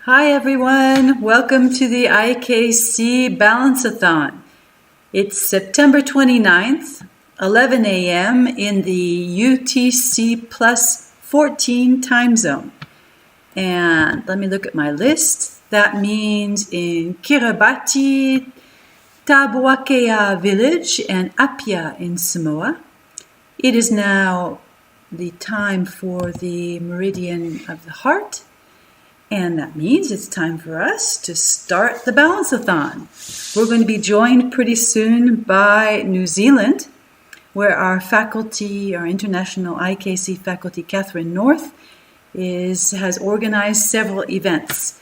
Hi everyone, welcome to the IKC Balance-a-thon. It's September 29th, 11 a.m. in the UTC plus 14 time zone. And let me look at my list. That means in Kiribati, Tabuakea village and Apia in Samoa. It is now the time for the meridian of the heart. And that means it's time for us to start the Balance-a-thon. We're going to be joined pretty soon by New Zealand, where our faculty, our international IKC faculty, Catherine North, has organized several events.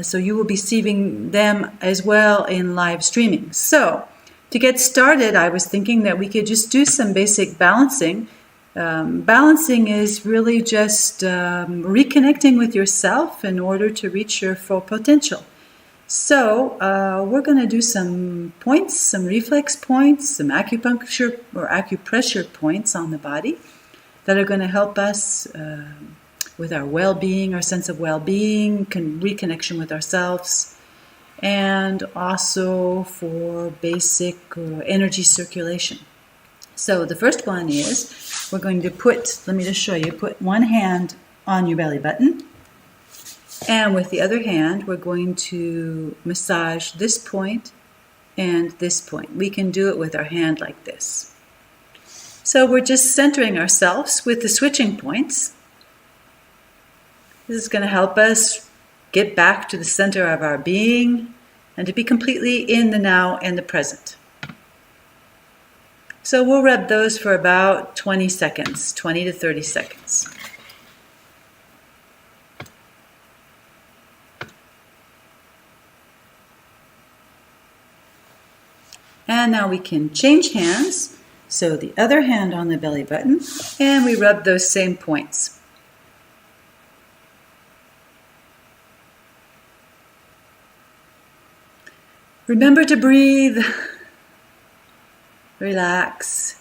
So you will be seeing them as well in live streaming. So to get started, I was thinking that we could just do some basic balancing. Balancing is really just reconnecting with yourself in order to reach your full potential. So we're going to do some points, some reflex points, some acupuncture or acupressure points on the body that are going to help us with our well-being, our sense of well-being, reconnection with ourselves, and also for basic energy circulation. So the first one is, we're going to let me just show you, put one hand on your belly button, and with the other hand, we're going to massage this point and this point. We can do it with our hand like this. So we're just centering ourselves with the switching points. This is going to help us get back to the center of our being and to be completely in the now and the present. So we'll rub those for about 20 seconds, 20 to 30 seconds. And now we can change hands. So the other hand on the belly button, and we rub those same points. Remember to breathe. Relax.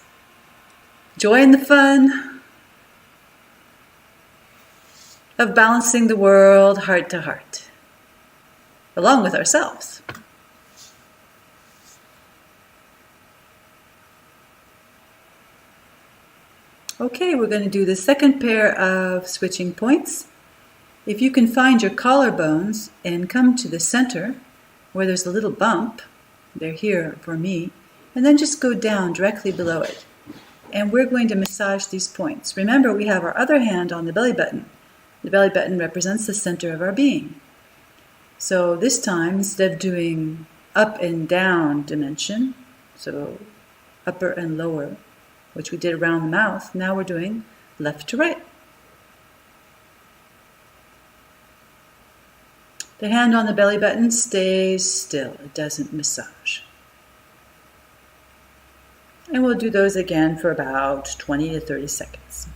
Join the fun of balancing the world heart to heart, along with ourselves. Okay, we're going to do the second pair of switching points. If you can find your collarbones and come to the center where there's a little bump, they're here for me, and then just go down directly below it. And we're going to massage these points. Remember, we have our other hand on the belly button. The belly button represents the center of our being. So this time, instead of doing up and down dimension, so upper and lower, which we did around the mouth, now we're doing left to right. The hand on the belly button stays still. It doesn't massage. And we'll do those again for about 20 to 30 seconds.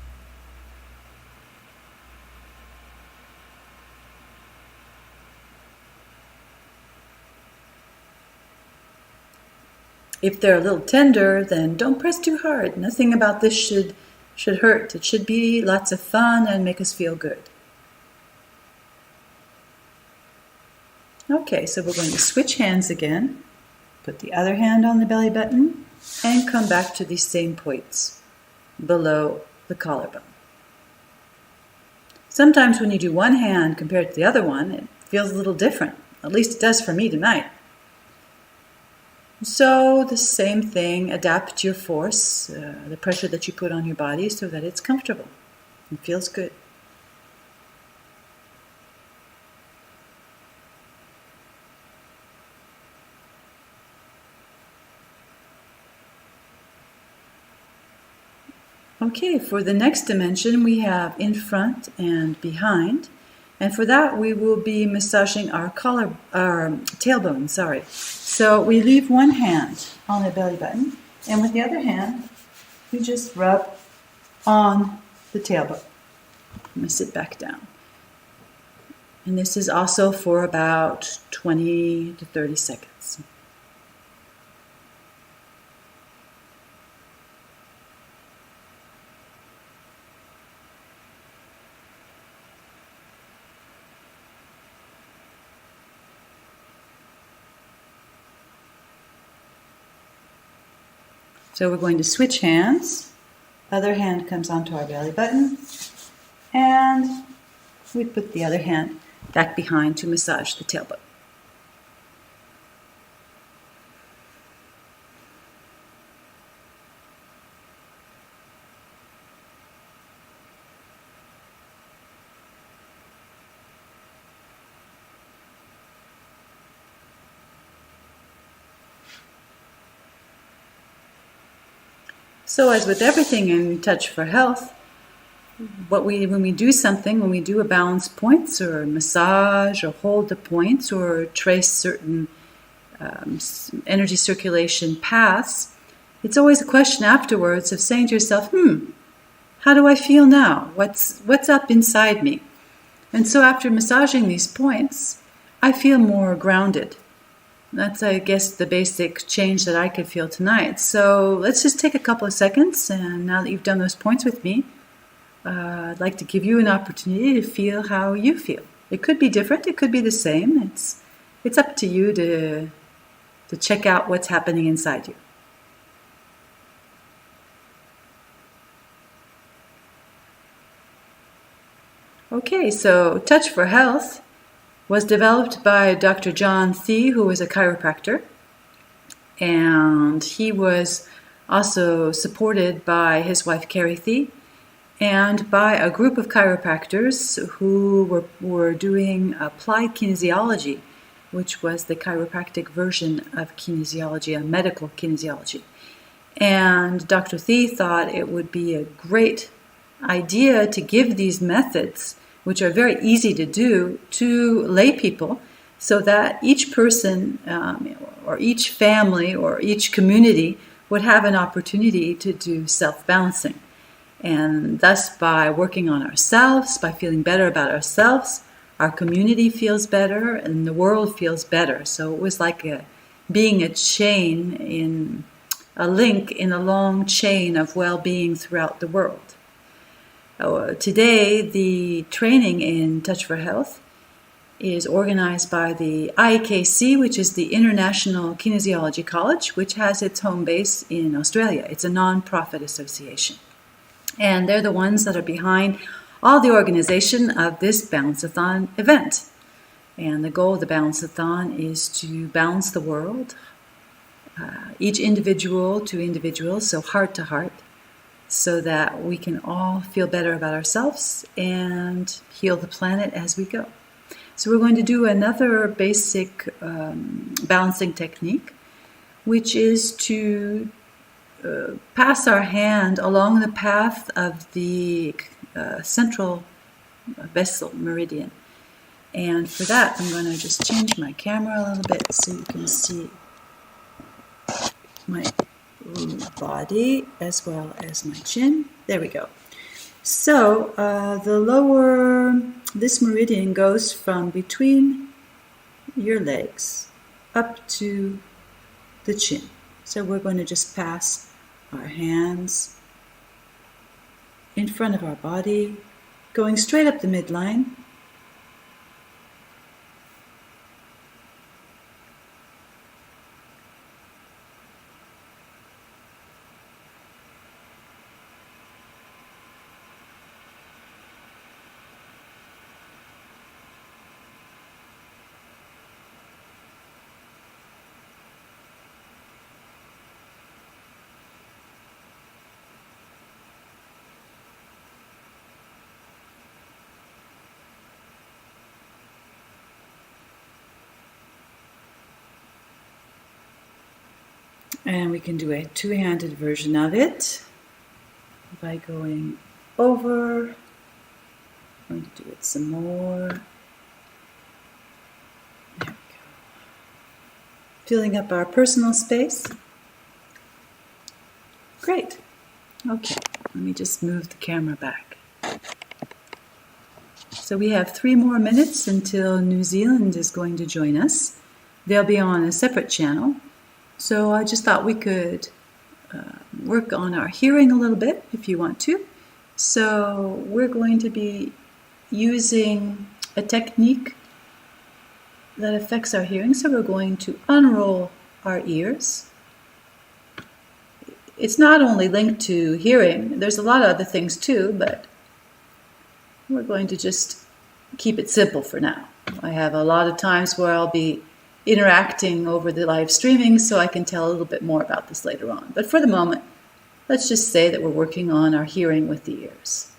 If they're a little tender, then don't press too hard. Nothing about this should hurt. It should be lots of fun and make us feel good. Okay, so we're going to switch hands again. Put the other hand on the belly button and come back to these same points below the collarbone. Sometimes when you do one hand compared to the other one, it feels a little different. At least it does for me tonight. So the same thing, adapt your force, the pressure that you put on your body so that it's comfortable and feels good. Okay, for the next dimension, we have in front and behind. And for that, we will be massaging our tailbone, So we leave one hand on the belly button, and with the other hand, we just rub on the tailbone. I'm going to sit back down. And this is also for about 20 to 30 seconds. So we're going to switch hands. Other hand comes onto our belly button. And we put the other hand back behind to massage the tailbone. So as with everything in Touch for Health, when we do something, when we do a balance points or a massage or hold the points or trace certain energy circulation paths, it's always a question afterwards of saying to yourself, how do I feel now? What's up inside me? And so after massaging these points, I feel more grounded. That's, I guess, the basic change that I could feel tonight. So let's just take a couple of seconds, and now that you've done those points with me, I'd like to give you an opportunity to feel how you feel. It could be different, it could be the same. It's up to you to check out what's happening inside you. Okay, so Touch for Health was developed by Dr. John Thie, who was a chiropractor, and he was also supported by his wife Carrie Thie and by a group of chiropractors who were doing applied kinesiology, which was the chiropractic version of kinesiology, a medical kinesiology. And Dr. Thie thought it would be a great idea to give these methods, which are very easy to do, to lay people, so that each person or each family or each community would have an opportunity to do self-balancing. And thus, by working on ourselves, by feeling better about ourselves, our community feels better and the world feels better. So it was like being a link in a long chain of well-being throughout the world. Today, the training in Touch for Health is organized by the IKC, which is the International Kinesiology College, which has its home base in Australia. It's a non-profit association. And they're the ones that are behind all the organization of this Balance-a-thon event. And the goal of the Balance-a-thon is to balance the world, each individual to individual, so heart to heart, so that we can all feel better about ourselves and heal the planet as we go. So we're going to do another basic balancing technique, which is to pass our hand along the path of the central vessel meridian. And for that, I'm going to just change my camera a little bit so you can see my body as well as my chin. There we go. So this meridian goes from between your legs up to the chin. So we're going to just pass our hands in front of our body, going straight up the midline. And we can do a two-handed version of it by going over. I'm going to do it some more. There we go. Filling up our personal space. Great. Okay, let me just move the camera back. So we have 3 more minutes until New Zealand is going to join us. They'll be on a separate channel. So I just thought we could work on our hearing a little bit if you want to. So we're going to be using a technique that affects our hearing. So we're going to unroll our ears it's not only linked to hearing, there's a lot of other things too, but we're going to just keep it simple for now. I have a lot of times where I'll be interacting over the live streaming, so I can tell a little bit more about this later on. But for the moment, let's just say that we're working on our hearing with the ears.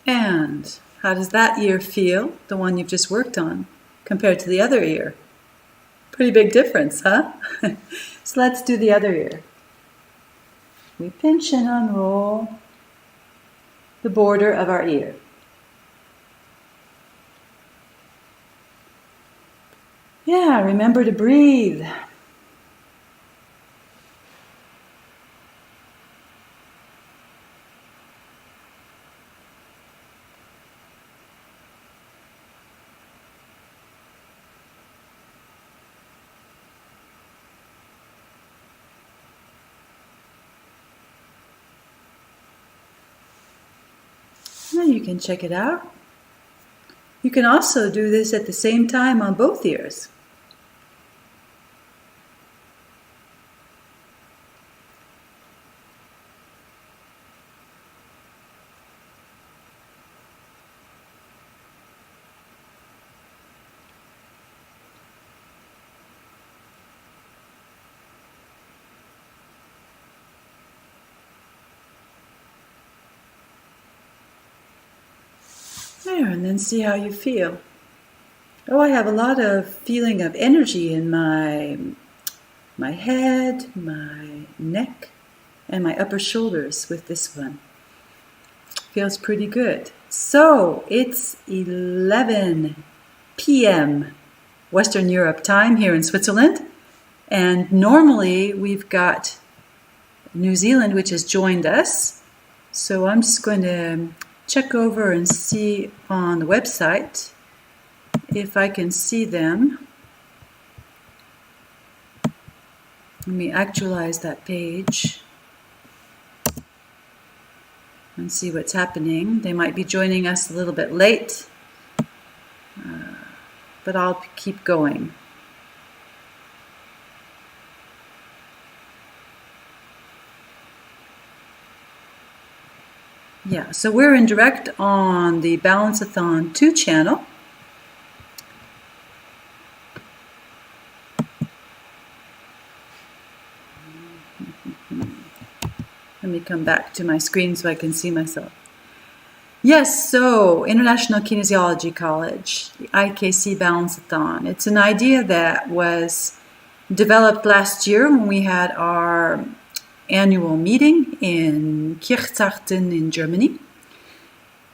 And how does that ear feel, the one you've just worked on, compared to the other ear? Pretty big difference, huh? So let's do the other ear. We pinch and unroll the border of our ear. Yeah, remember to breathe. Now you can check it out. You can also do this at the same time on both ears. There, and then see how you feel. Oh, I have a lot of feeling of energy in my head, my neck, and my upper shoulders with this one. Feels pretty good. So it's 11 p.m. Western Europe time here in Switzerland. And normally we've got New Zealand, which has joined us. So I'm just going to check over and see on the website if I can see them. Let me actualize that page and see what's happening. They might be joining us a little bit late, but I'll keep going. Yeah, so we're in direct on the Balance-a-thon 2 channel. Let me come back to my screen so I can see myself. Yes, so International Kinesiology College, the IKC Balance-a-thon. It's an idea that was developed last year when we had our annual meeting in Kirchzarten in Germany.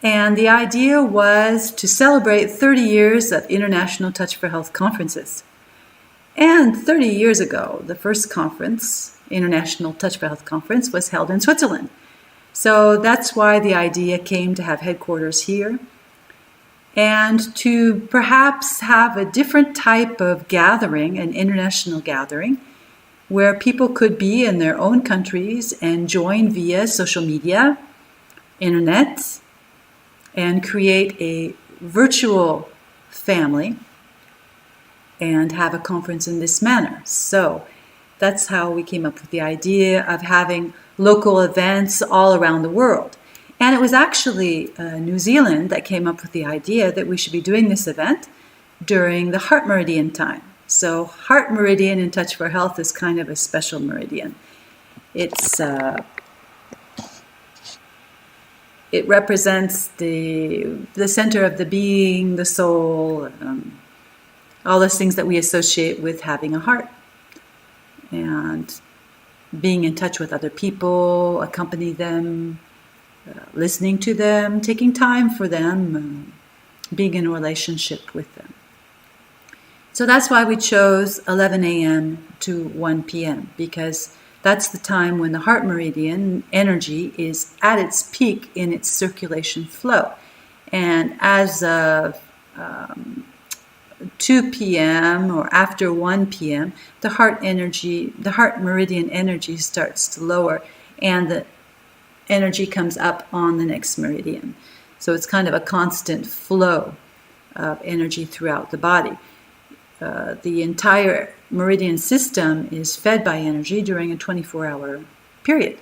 And the idea was to celebrate 30 years of International Touch for Health conferences. And 30 years ago, the first conference, International Touch for Health Conference, was held in Switzerland. So that's why the idea came to have headquarters here and to perhaps have a different type of gathering, an international gathering, where people could be in their own countries and join via social media, internet, and create a virtual family and have a conference in this manner. So that's how we came up with the idea of having local events all around the world. And it was actually New Zealand that came up with the idea that we should be doing this event during the heart meridian time. So heart meridian in Touch for Health is kind of a special meridian. It represents the center of the being, the soul, all those things that we associate with having a heart. And being in touch with other people, accompany them, listening to them, taking time for them, being in a relationship with them. So that's why we chose 11 a.m. to 1 p.m. because that's the time when the heart meridian energy is at its peak in its circulation flow. And as of 2 p.m. or after 1 p.m., the heart meridian energy starts to lower, and the energy comes up on the next meridian. So it's kind of a constant flow of energy throughout the body. The entire meridian system is fed by energy during a 24-hour period.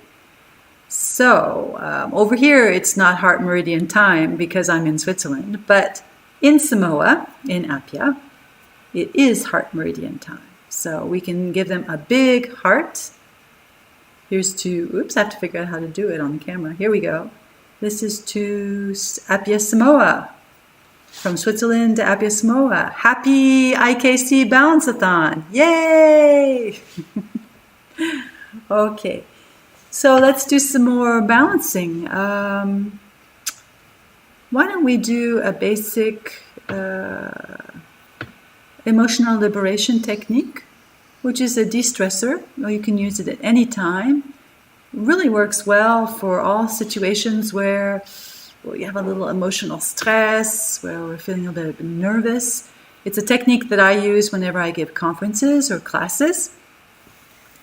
So over here, it's not heart meridian time because I'm in Switzerland, but in Samoa, in Apia, it is heart meridian time. So we can give them a big heart. Here's to, oops, I have to figure out how to do it on the camera. Here we go. This is to Apia, Samoa. From Switzerland to Apia, Samoa. Happy IKC Balance-a-thon. Yay! Okay. So let's do some more balancing. Why don't we do a basic emotional liberation technique, which is a de-stressor. Or you can use it at any time. It really works well for all situations where you have a little emotional stress, where we're feeling a bit nervous. It's a technique that I use whenever I give conferences or classes.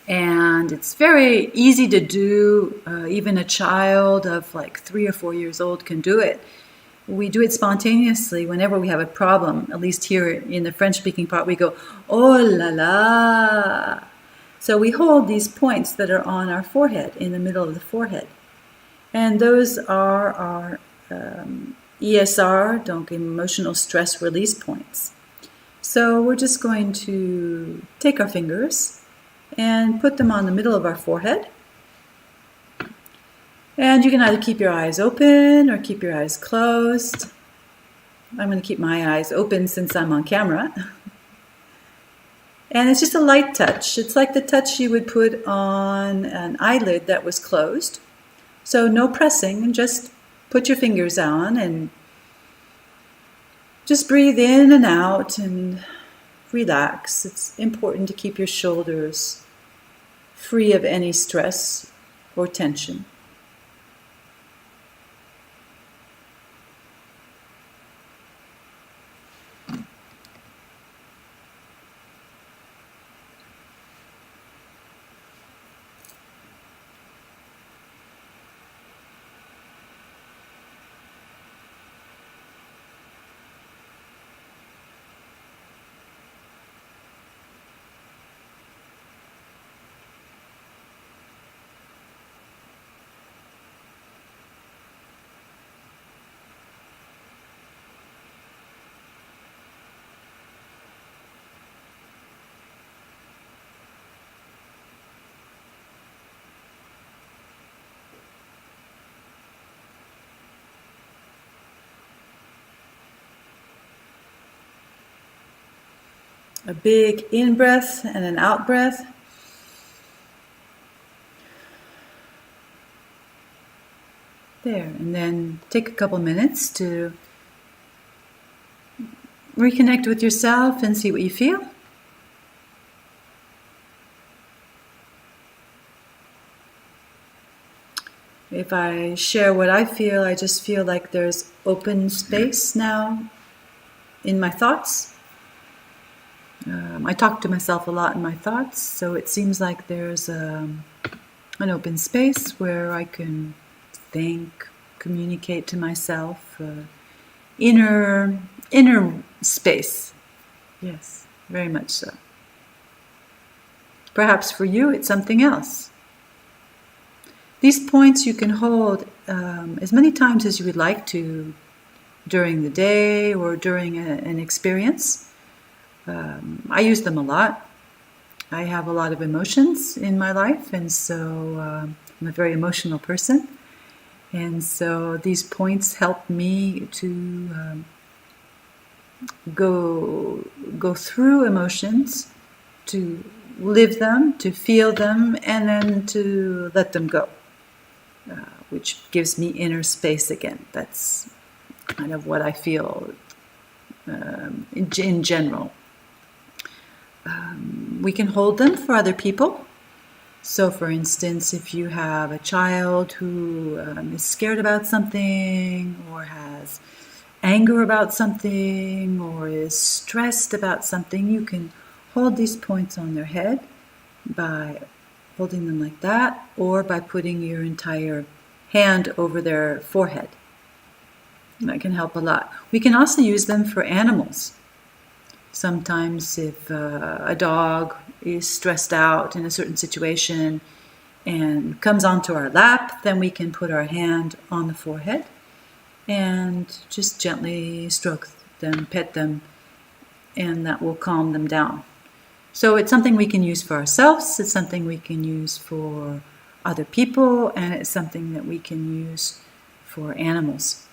And it's very easy to do. Even a child of like 3 or 4 years old can do it. We do it spontaneously whenever we have a problem. At least here in the French-speaking part, we go, oh la la. So we hold these points that are on our forehead, in the middle of the forehead. And those are our ESR, donc emotional stress release points. So we're just going to take our fingers and put them on the middle of our forehead. And you can either keep your eyes open or keep your eyes closed. I'm going to keep my eyes open since I'm on camera. And it's just a light touch. It's like the touch you would put on an eyelid that was closed. So no pressing, just put your fingers on and just breathe in and out and relax. It's important to keep your shoulders free of any stress or tension. A big in-breath and an out-breath. There, and then take a couple minutes to reconnect with yourself and see what you feel. If I share what I feel, I just feel like there's open space now in my thoughts. I talk to myself a lot in my thoughts, so it seems like there's an open space where I can think, communicate to myself, inner space. Yes, very much so. Perhaps for you it's something else. These points you can hold as many times as you would like to during the day or during an experience. I use them a lot. I have a lot of emotions in my life, and so I'm a very emotional person. And so these points help me to go through emotions, to live them, to feel them, and then to let them go, which gives me inner space again. That's kind of what I feel in general. We can hold them for other people. So for instance, if you have a child who is scared about something or has anger about something or is stressed about something, you can hold these points on their head by holding them like that, or by putting your entire hand over their forehead. That can help a lot. We can also use them for animals. Sometimes if a dog is stressed out in a certain situation and comes onto our lap, then we can put our hand on the forehead and just gently stroke them, pet them, and that will calm them down. So it's something we can use for ourselves, it's something we can use for other people, and it's something that we can use for animals.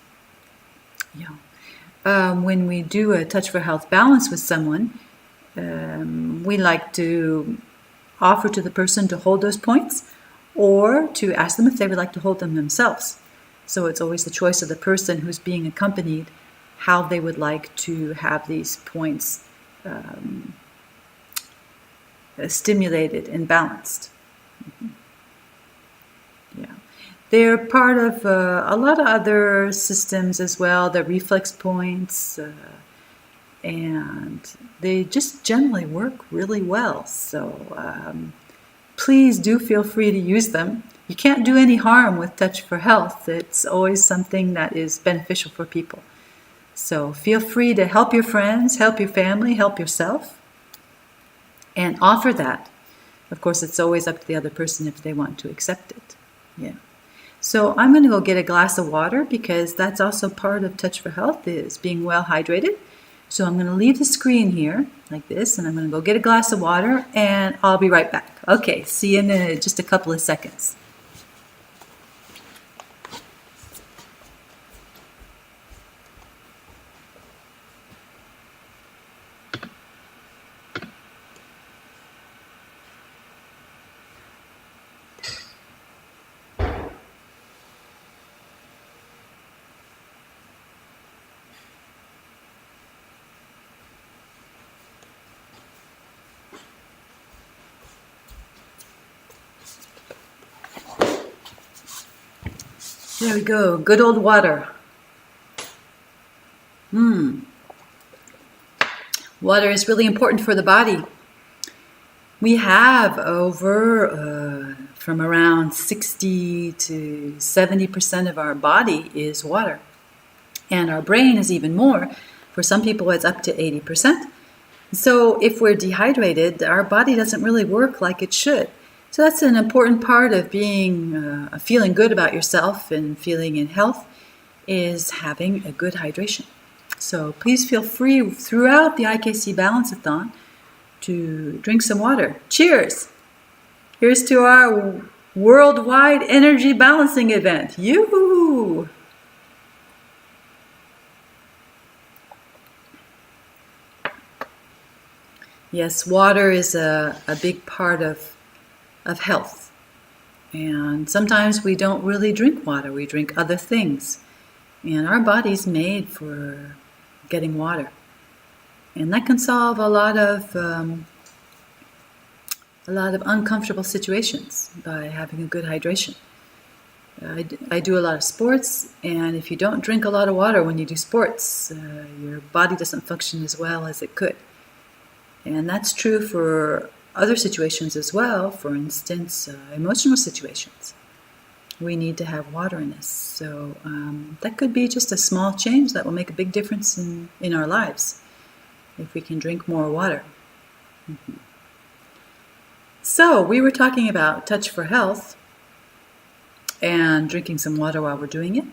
When we do a Touch for Health balance with someone, we like to offer to the person to hold those points, or to ask them if they would like to hold them themselves. So it's always the choice of the person who's being accompanied, how they would like to have these points stimulated and balanced. They're part of a lot of other systems as well, the reflex points, and they just generally work really well. So please do feel free to use them. You can't do any harm with Touch for Health. It's always something that is beneficial for people. So feel free to help your friends, help your family, help yourself, and offer that. Of course, it's always up to the other person if they want to accept it. So I'm going to go get a glass of water, because that's also part of Touch for Health, is being well hydrated. So I'm going to leave the screen here like this, and I'm going to go get a glass of water, and I'll be right back. Okay, see you in just a couple of seconds. There we go, good old water. Water is really important for the body. We have over from around 60 to 70% of our body is water. And our brain is even more. For some people, it's up to 80%. So if we're dehydrated, our body doesn't really work like it should. So that's an important part of being feeling good about yourself and feeling in health, is having a good hydration. So please feel free throughout the IKC Balance-a-thon to drink some water. Cheers! Here's to our worldwide energy balancing event. Yoo-hoo! Yes, water is a big part of health. And sometimes we don't really drink water, we drink other things. And our body's made for getting water. And that can solve a lot of uncomfortable situations by having a good hydration. I do a lot of sports, and if you don't drink a lot of water when you do sports, your body doesn't function as well as it could. And that's true for other situations as well. For instance, emotional situations. We need to have water in this. So that could be just a small change that will make a big difference in our lives if we can drink more water. So we were talking about Touch for Health and drinking some water while we're doing it.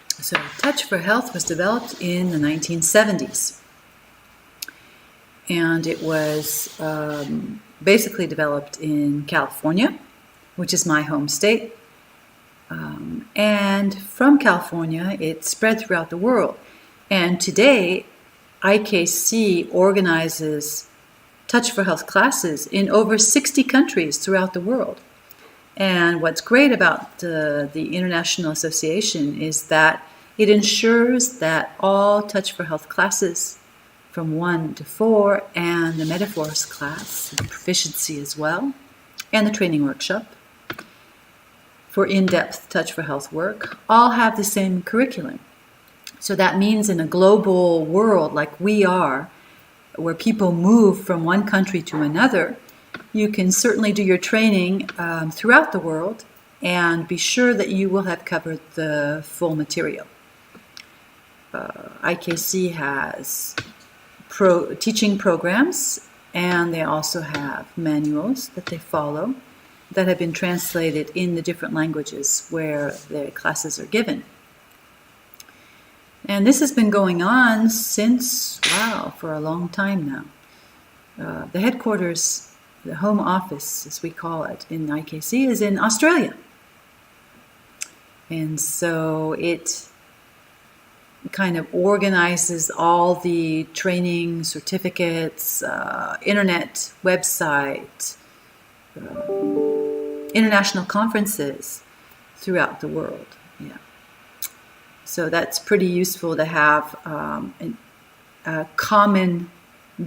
So Touch for Health was developed in the 1970s. And it was basically developed in California, which is my home state. And from California, it spread throughout the world. And today, IKC organizes Touch for Health classes in over 60 countries throughout the world. And what's great about the International Association is that it ensures that all Touch for Health classes from 1 to 4 and the Metaphors class, the proficiency as well, and the training workshop, for in-depth Touch for Health work all have the same curriculum. So that means in a global world like we are, where people move from one country to another, you can certainly do your training throughout the world and be sure that you will have covered the full material. IKC has teaching programs, and they also have manuals that they follow that have been translated in the different languages where the classes are given. And this has been going on since, for a long time now. The headquarters, the home office, as we call it in IKC, is in Australia. And so it kind of organizes all the training, certificates, internet website, international conferences throughout the world. Yeah. So that's pretty useful to have a common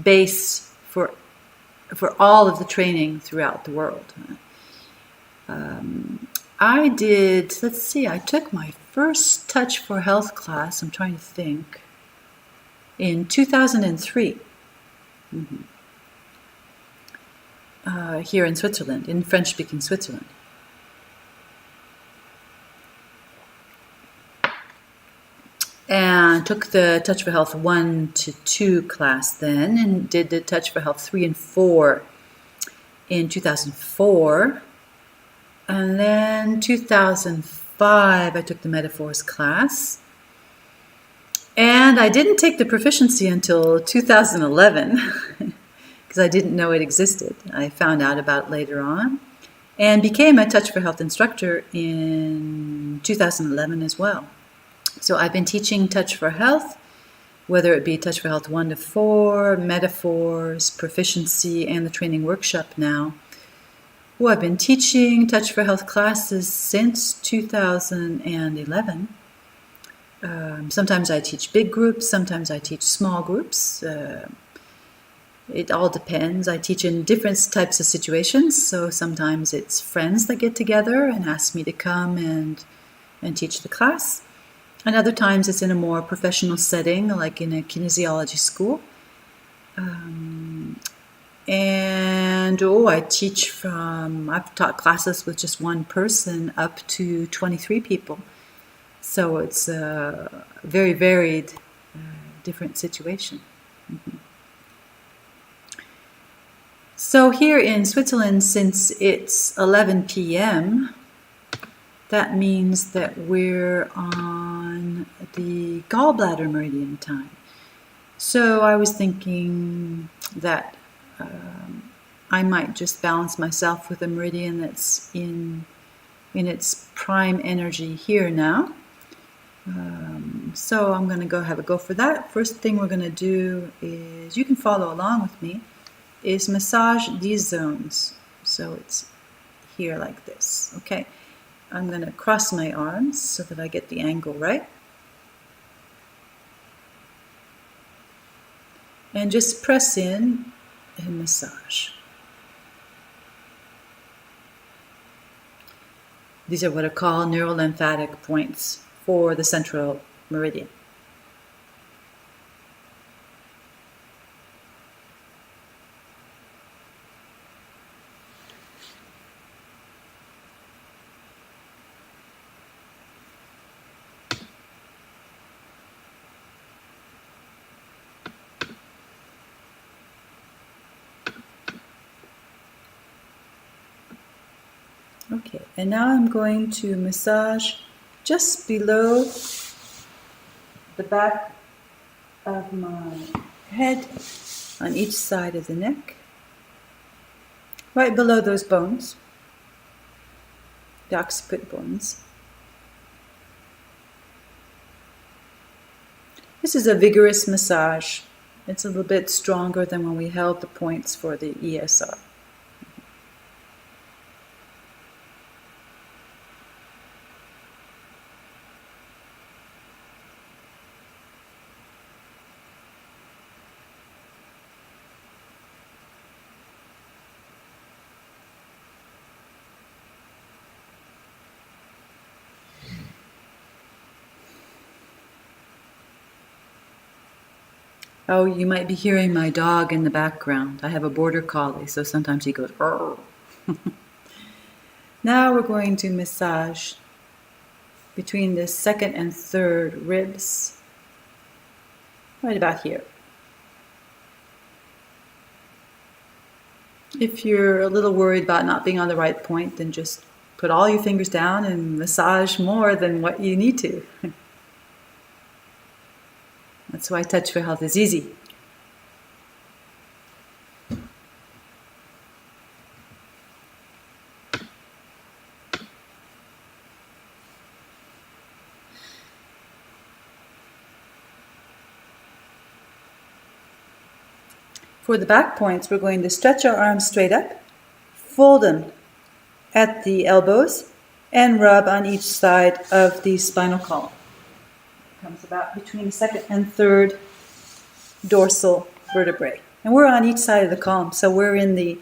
base for all of the training throughout the world. I took my first Touch for Health class, I'm trying to think, in 2003. Here in Switzerland, in French-speaking Switzerland. And took the Touch for Health 1 to 2 class then, and did the Touch for Health 3 and 4 in 2004. And then 2005, I took the Metaphors class. And I didn't take the proficiency until 2011, because I didn't know it existed. I found out about it later on, and became a Touch for Health instructor in 2011 as well. So I've been teaching Touch for Health, whether it be Touch for Health 1 to 4, Metaphors, Proficiency, and the training workshop now. Well, I've been teaching Touch for Health classes since 2011. Sometimes I teach big groups, sometimes I teach small groups. It all depends. I teach in different types of situations, so sometimes it's friends that get together and ask me to come and teach the class. And other times it's in a more professional setting, like in a kinesiology school. I've taught classes with just one person up to 23 people. So it's a very varied, different situation. So here in Switzerland, since it's 11 p.m., that means that we're on the gallbladder meridian time. So I was thinking that I might just balance myself with a meridian that's in its prime energy here now. So I'm going to have a go for that. First thing we're going to do is, you can follow along with me, is massage these zones. So it's here like this, okay? I'm going to cross my arms so that I get the angle right. And just press in and massage. These are what are called neurolymphatic points for the central meridian. Okay, and now I'm going to massage just below the back of my head on each side of the neck, right below those bones, the occiput bones. This is a vigorous massage. It's a little bit stronger than when we held the points for the ESR. Oh, you might be hearing my dog in the background. I have a border collie, so sometimes he goes, "Arr." Now we're going to massage between the second and third ribs, right about here. If you're a little worried about not being on the right point, then just put all your fingers down and massage more than what you need to. That's why Touch for Health is easy. For the back points, we're going to stretch our arms straight up, fold them at the elbows, and rub on each side of the spinal column. It comes about between the second and third dorsal vertebrae. And we're on each side of the column, so we're in the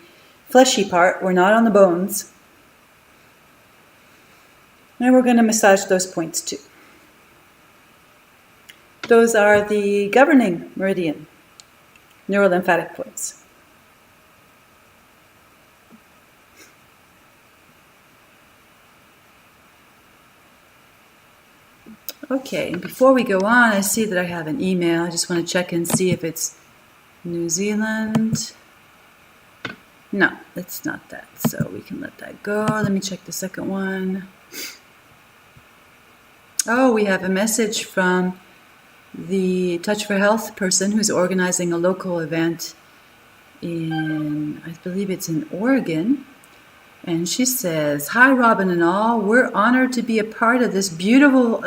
fleshy part, we're not on the bones. And we're going to massage those points too. Those are the governing meridian, neurolymphatic points. Okay, and before we go on, I see that I have an email. I just want to check and see if it's New Zealand. No, it's not that, so we can let that go. Let me check the second one. Oh, we have a message from the Touch for Health person who's organizing a local event in, I believe it's in Oregon. And she says, "Hi, Robin and all. We're honored to be a part of this beautiful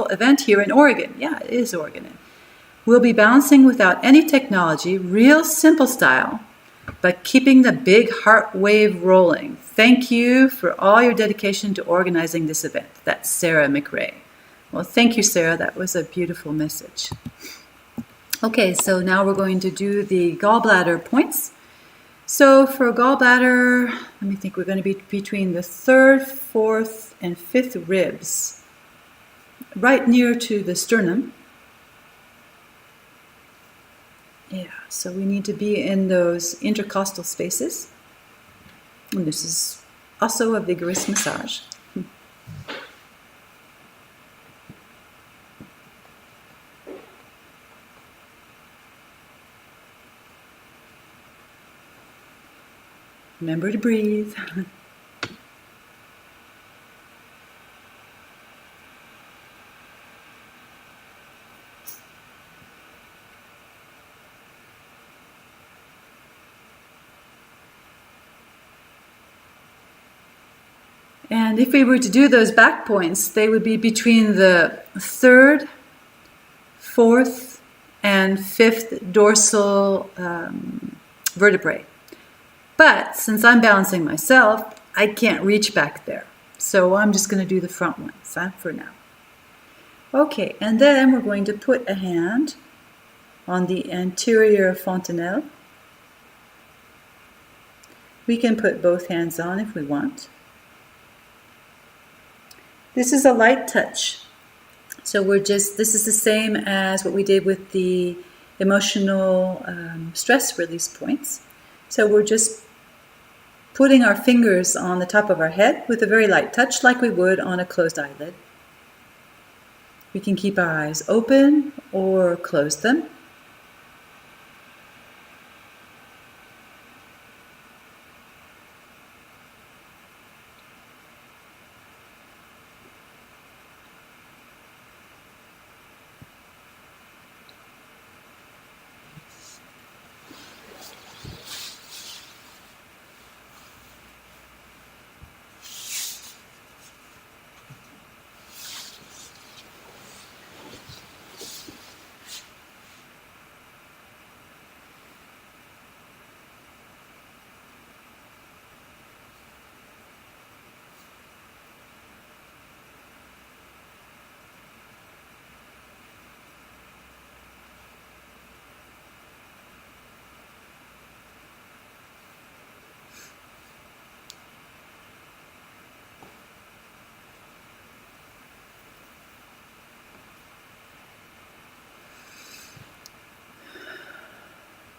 event here in Oregon." Yeah, it is Oregon. We'll be bouncing without any technology, real simple style, but keeping the big heart wave rolling. Thank you for all your dedication to organizing this event. That's Sarah McRae. Well, thank you, Sarah. That was a beautiful message. Okay, so now we're going to do the gallbladder points. So for gallbladder, let me think, we're going to be between the third, fourth, and fifth ribs, right near to the sternum. Yeah, so we need to be in those intercostal spaces. And this is also a vigorous massage. Remember to breathe. And if we were to do those back points, they would be between the third, fourth, and fifth dorsal vertebrae. But since I'm balancing myself, I can't reach back there. So I'm just going to do the front ones for now. Okay, and then we're going to put a hand on the anterior fontanelle. We can put both hands on if we want. This is a light touch. So this is the same as what we did with the emotional stress release points. So we're just putting our fingers on the top of our head with a very light touch like we would on a closed eyelid. We can keep our eyes open or close them.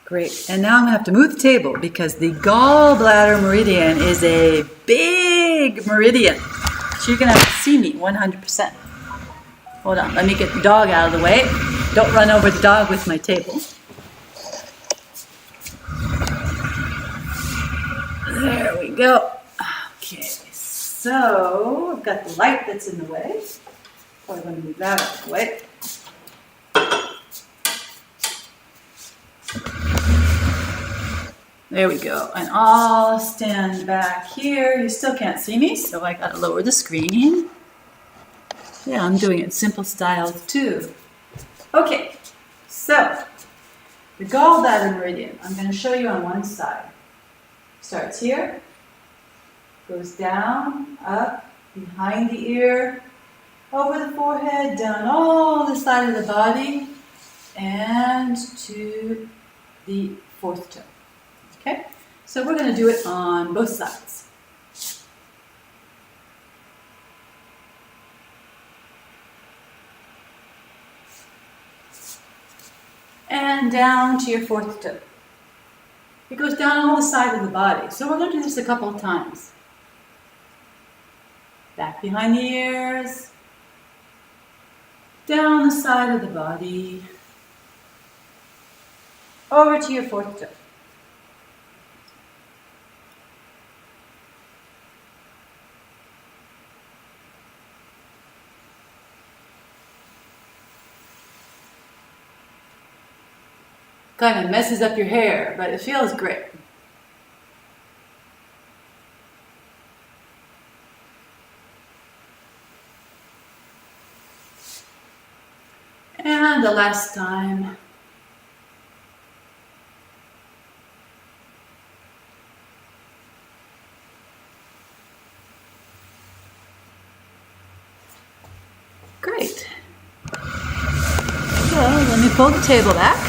Great. And now I'm going to have to move the table because the gallbladder meridian is a big meridian. So you're going to have to see me 100%. Hold on. Let me get the dog out of the way. Don't run over the dog with my table. There we go. Okay. So I've got the light that's in the way. So I'm going to move that out of the way. There we go. And I'll stand back here. You still can't see me, so I gotta lower the screen. Yeah, I'm doing it simple style too. Okay, so the gallbladder meridian, I'm gonna show you on one side. Starts here, goes down, up, behind the ear, over the forehead, down all the side of the body, and to the fourth toe. Okay, so we're going to do it on both sides. And down to your fourth toe. It goes down all the side of the body. So we're going to do this a couple of times. Back behind the ears, down the side of the body, over to your fourth toe. Kind of messes up your hair, but it feels great. And the last time. Great. So let me pull the table back.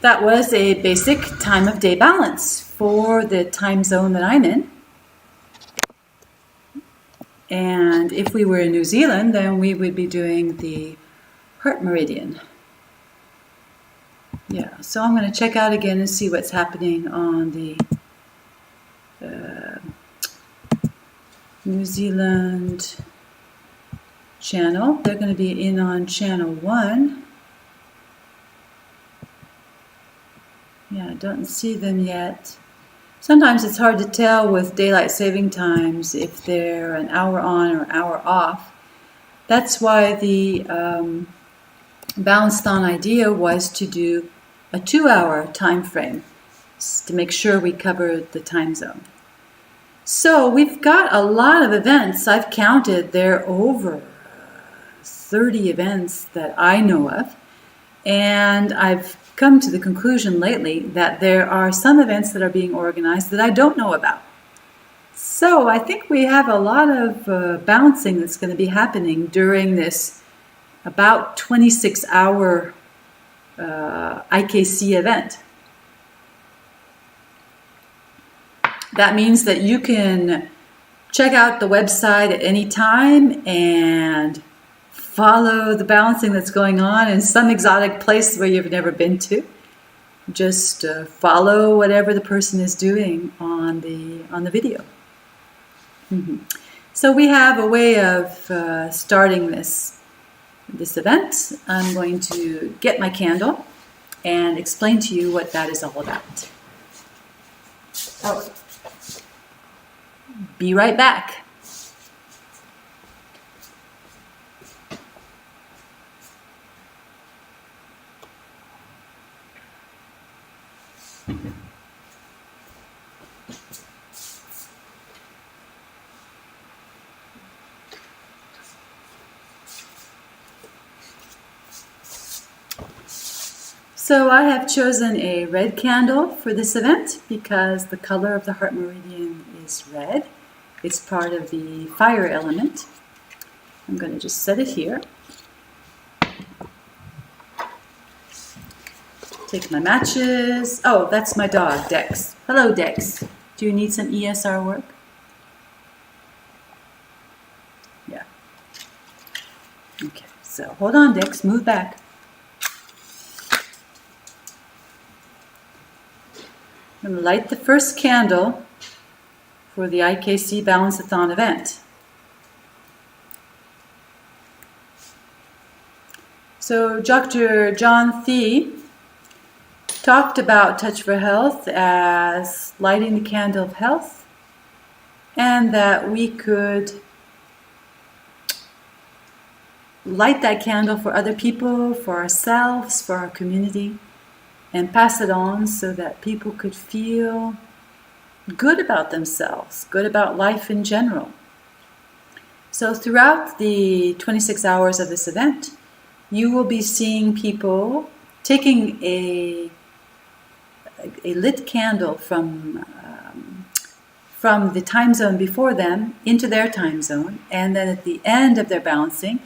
That was a basic time of day balance for the time zone that I'm in. And if we were in New Zealand, then we would be doing the heart meridian. Yeah, so I'm going to check out again and see what's happening on the New Zealand channel. They're going to be in on channel 1. Yeah, I don't see them yet. Sometimes it's hard to tell with daylight saving times if they're an hour on or an hour off. That's why the Balance-thon idea was to do a 2-hour time frame to make sure we covered the time zone. So we've got a lot of events. I've counted there are over 30 events that I know of. And I've come to the conclusion lately that there are some events that are being organized that I don't know about. So I think we have a lot of balancing that's going to be happening during this about 26-hour IKC event. That means that you can check out the website at any time and follow the balancing that's going on in some exotic place where you've never been to. Just follow whatever the person is doing on the video. Mm-hmm. So we have a way of starting this event. I'm going to get my candle and explain to you what that is all about. Oh, be right back. So I have chosen a red candle for this event because the color of the heart meridian is red. It's part of the fire element. I'm going to just set it here. Take my matches. Oh, that's my dog, Dex. Hello, Dex. Do you need some ESR work? Yeah. Okay. So hold on, Dix, move back. I'm going to light the first candle for the IKC Balance-a-thon event. So Dr. John Thie talked about Touch for Health as lighting the candle of health, and that we could light that candle for other people, for ourselves, for our community, and pass it on so that people could feel good about themselves, good about life in general. So throughout the 26 hours of this event, you will be seeing people taking a lit candle from the time zone before them into their time zone, and then at the end of their balancing,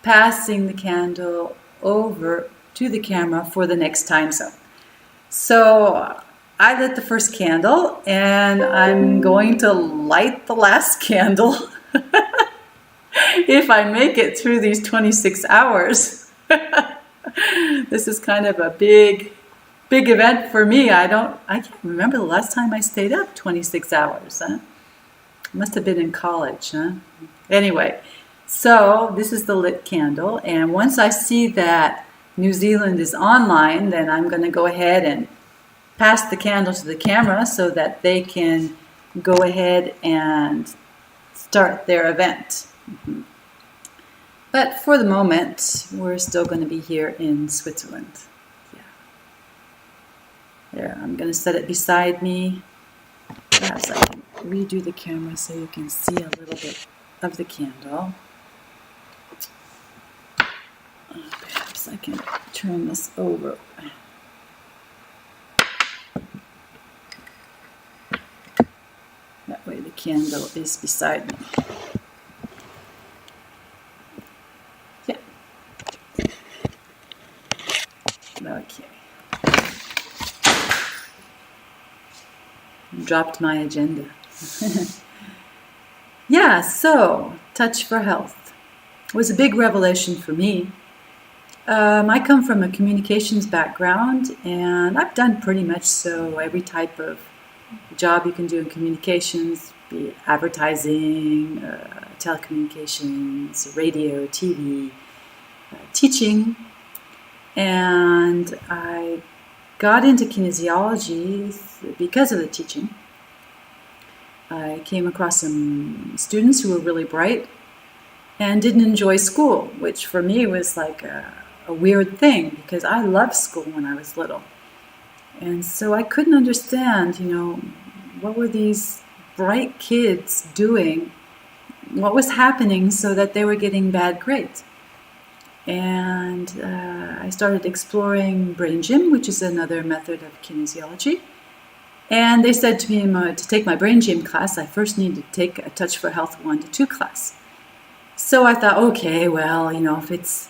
passing the candle over to the camera for the next time zone. So I lit the first candle, and I'm going to light the last candle if I make it through these 26 hours. This is kind of a big event for me. I can't remember the last time I stayed up 26 hours. Must have been in college. Anyway, so this is the lit candle, and once I see that New Zealand is online, then I'm going to go ahead and pass the candle to the camera so that they can go ahead and start their event. But for the moment, we're still going to be here in Switzerland. Yeah. There, I'm going to set it beside me. Perhaps I can redo the camera so you can see a little bit of the candle. Perhaps I can turn this over. That way the candle is beside me. Yeah. Okay. Dropped my agenda. Yeah, so Touch for Health was a big revelation for me. I come from a communications background, and I've done pretty much so every type of job you can do in communications, be it advertising, telecommunications, radio, TV, teaching. And I got into kinesiology because of the teaching. I came across some students who were really bright and didn't enjoy school, which for me was like a weird thing because I loved school when I was little. And so I couldn't understand, what were these bright kids doing? What was happening so that they were getting bad grades? And I started exploring brain gym, which is another method of kinesiology. And they said to me to take my brain gym class, I first need to take a Touch for Health 1 to 2 class. So I thought, okay, well, if it's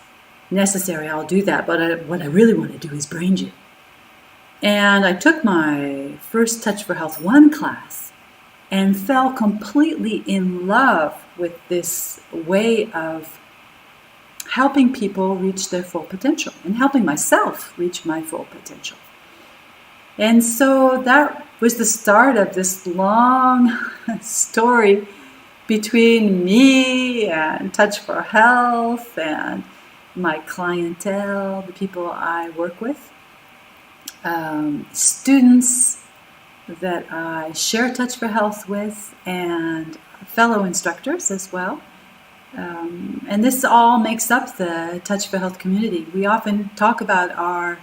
necessary, I'll do that. But what I really want to do is brain gym. And I took my first Touch for Health 1 class and fell completely in love with this way of helping people reach their full potential and helping myself reach my full potential. And so that was the start of this long story between me and Touch for Health and my clientele, the people I work with, students that I share Touch for Health with, and fellow instructors as well. And this all makes up the Touch for Health community. We often talk about our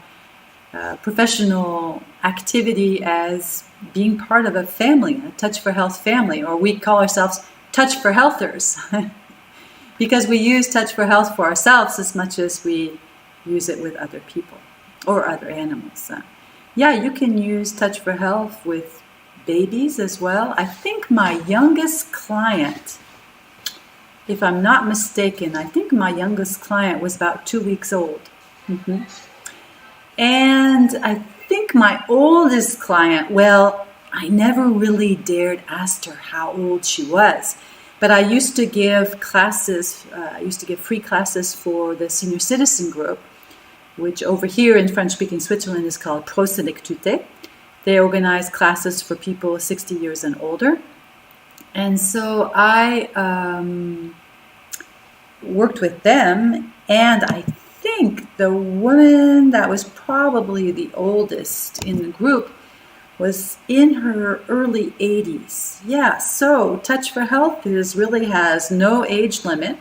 professional activity as being part of a family, a Touch for Health family, or we call ourselves Touch for Healthers because we use Touch for Health for ourselves as much as we use it with other people or other animals. You can use Touch for Health with babies as well. I think my youngest client, if I'm not mistaken, I think my youngest client was about 2 weeks old. And I think my oldest client, well, I never really dared ask her how old she was But I used to give classes, I used to give free classes for the senior citizen group, which over here in French-speaking Switzerland is called Proselectute. They organize classes for people 60 years and older. And so I worked with them, and I think the woman that was probably the oldest in the group was in her early 80s. Yeah, so Touch for Health really has no age limit.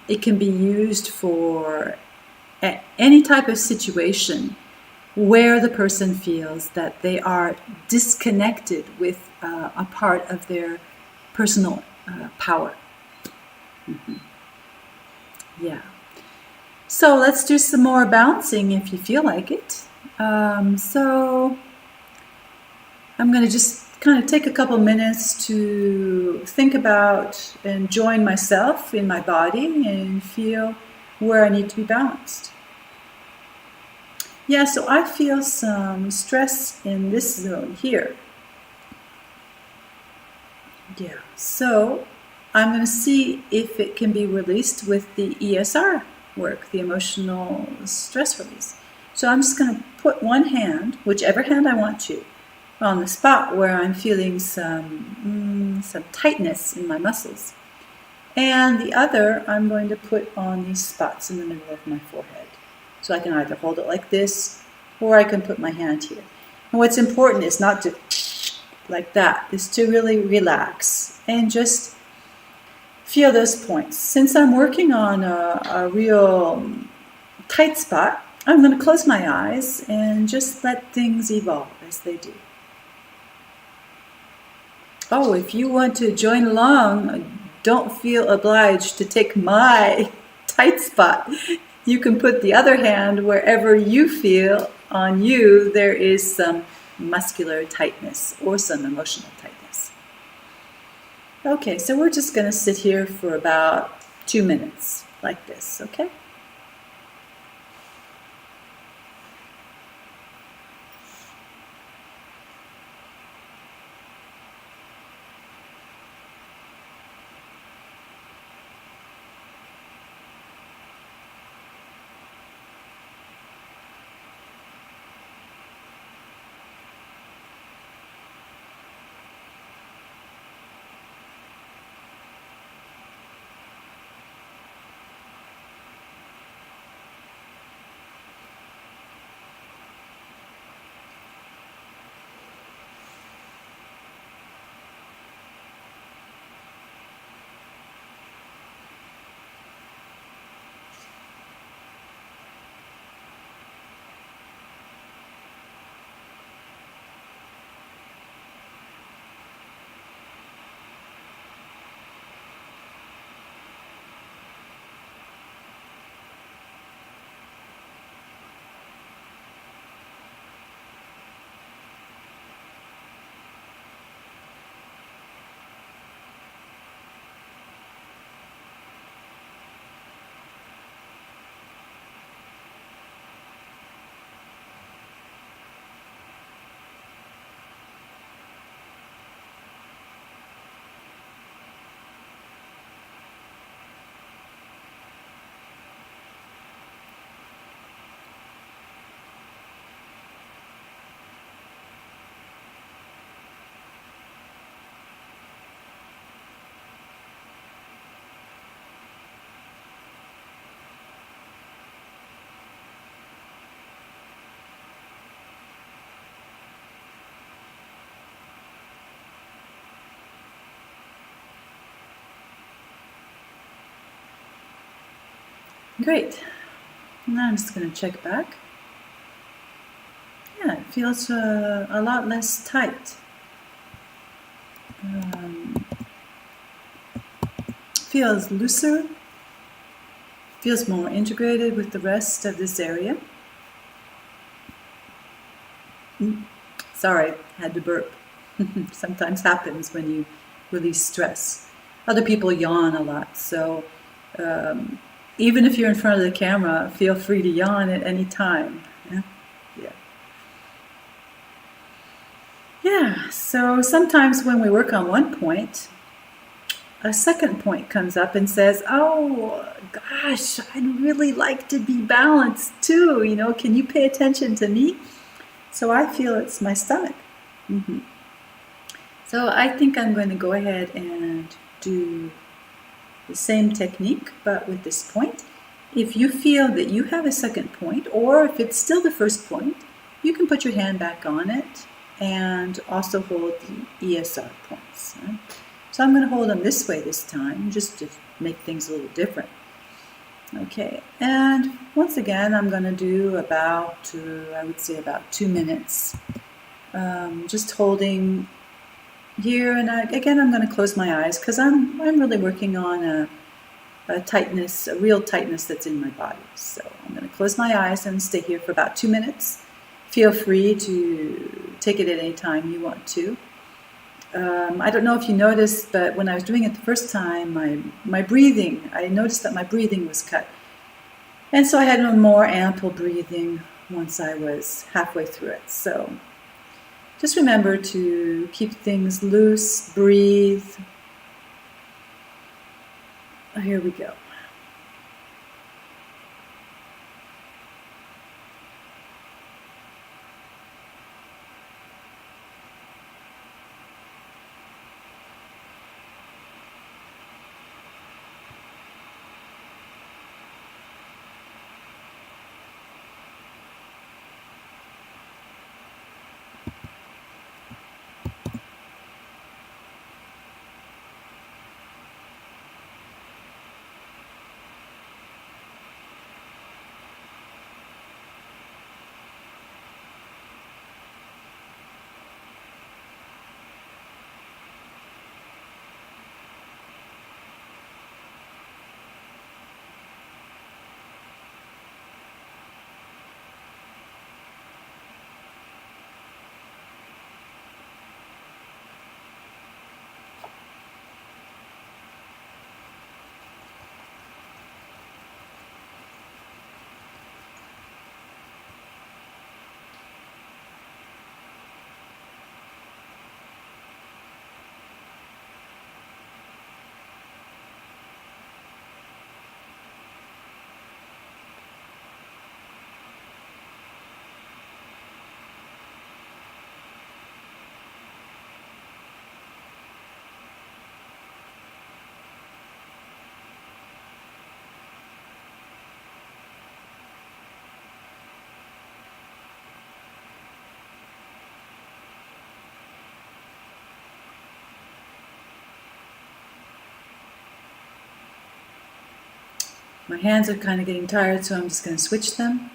It can be used for any type of situation where the person feels that they are disconnected with a part of their personal power. Mm-hmm. Yeah. So let's do some more bouncing if you feel like it. So I'm going to just kind of take a couple minutes to think about and join myself in my body and feel where I need to be balanced. Yeah, so I feel some stress in this zone here. Yeah, so I'm going to see if it can be released with the ESR work, the emotional stress release. So I'm just going to put one hand, whichever hand I want to, on the spot where I'm feeling some tightness in my muscles. And the other I'm going to put on these spots in the middle of my forehead. So I can either hold it like this, or I can put my hand here. And what's important is not to like that, is to really relax and just feel those points. Since I'm working on a real tight spot, I'm going to close my eyes and just let things evolve as they do. Oh, if you want to join along, don't feel obliged to take my tight spot. You can put the other hand wherever you feel on you there is some muscular tightness or some emotional tightness. Okay, so we're just going to sit here for about 2 minutes like this, okay? Great. Now I'm just going to check back. Yeah, it feels a lot less tight. Feels looser. Feels more integrated with the rest of this area. Sorry, had to burp. Sometimes happens when you release stress. Other people yawn a lot, so even if you're in front of the camera, feel free to yawn at any time. Yeah. Yeah, so sometimes when we work on one point, a second point comes up and says, oh gosh, I'd really like to be balanced too. Can you pay attention to me? So I feel it's my stomach. Mm-hmm. So I think I'm going to go ahead and do the same technique, but with this point. If you feel that you have a second point, or if it's still the first point, you can put your hand back on it and also hold the ESR points. Right? So I'm going to hold them this way this time, just to make things a little different. Okay, and once again, I'm going to do about, I would say about 2 minutes, just holding here, and again, I'm going to close my eyes because I'm really working on a tightness, a real tightness that's in my body. So I'm going to close my eyes and stay here for about 2 minutes. Feel free to take it at any time you want to. I don't know if you noticed, but when I was doing it the first time, my breathing, I noticed that my breathing was cut. And so I had a more ample breathing once I was halfway through it. So just remember to keep things loose, breathe. Here we go. My hands are kind of getting tired, so I'm just going to switch them.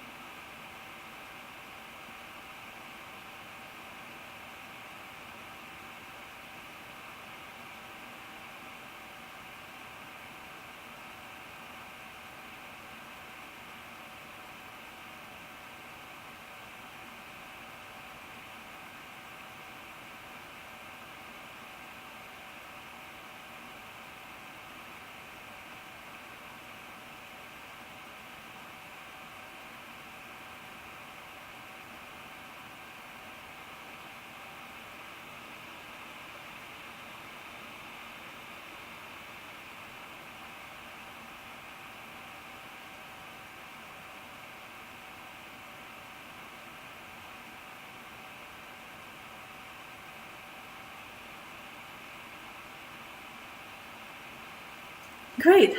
Great.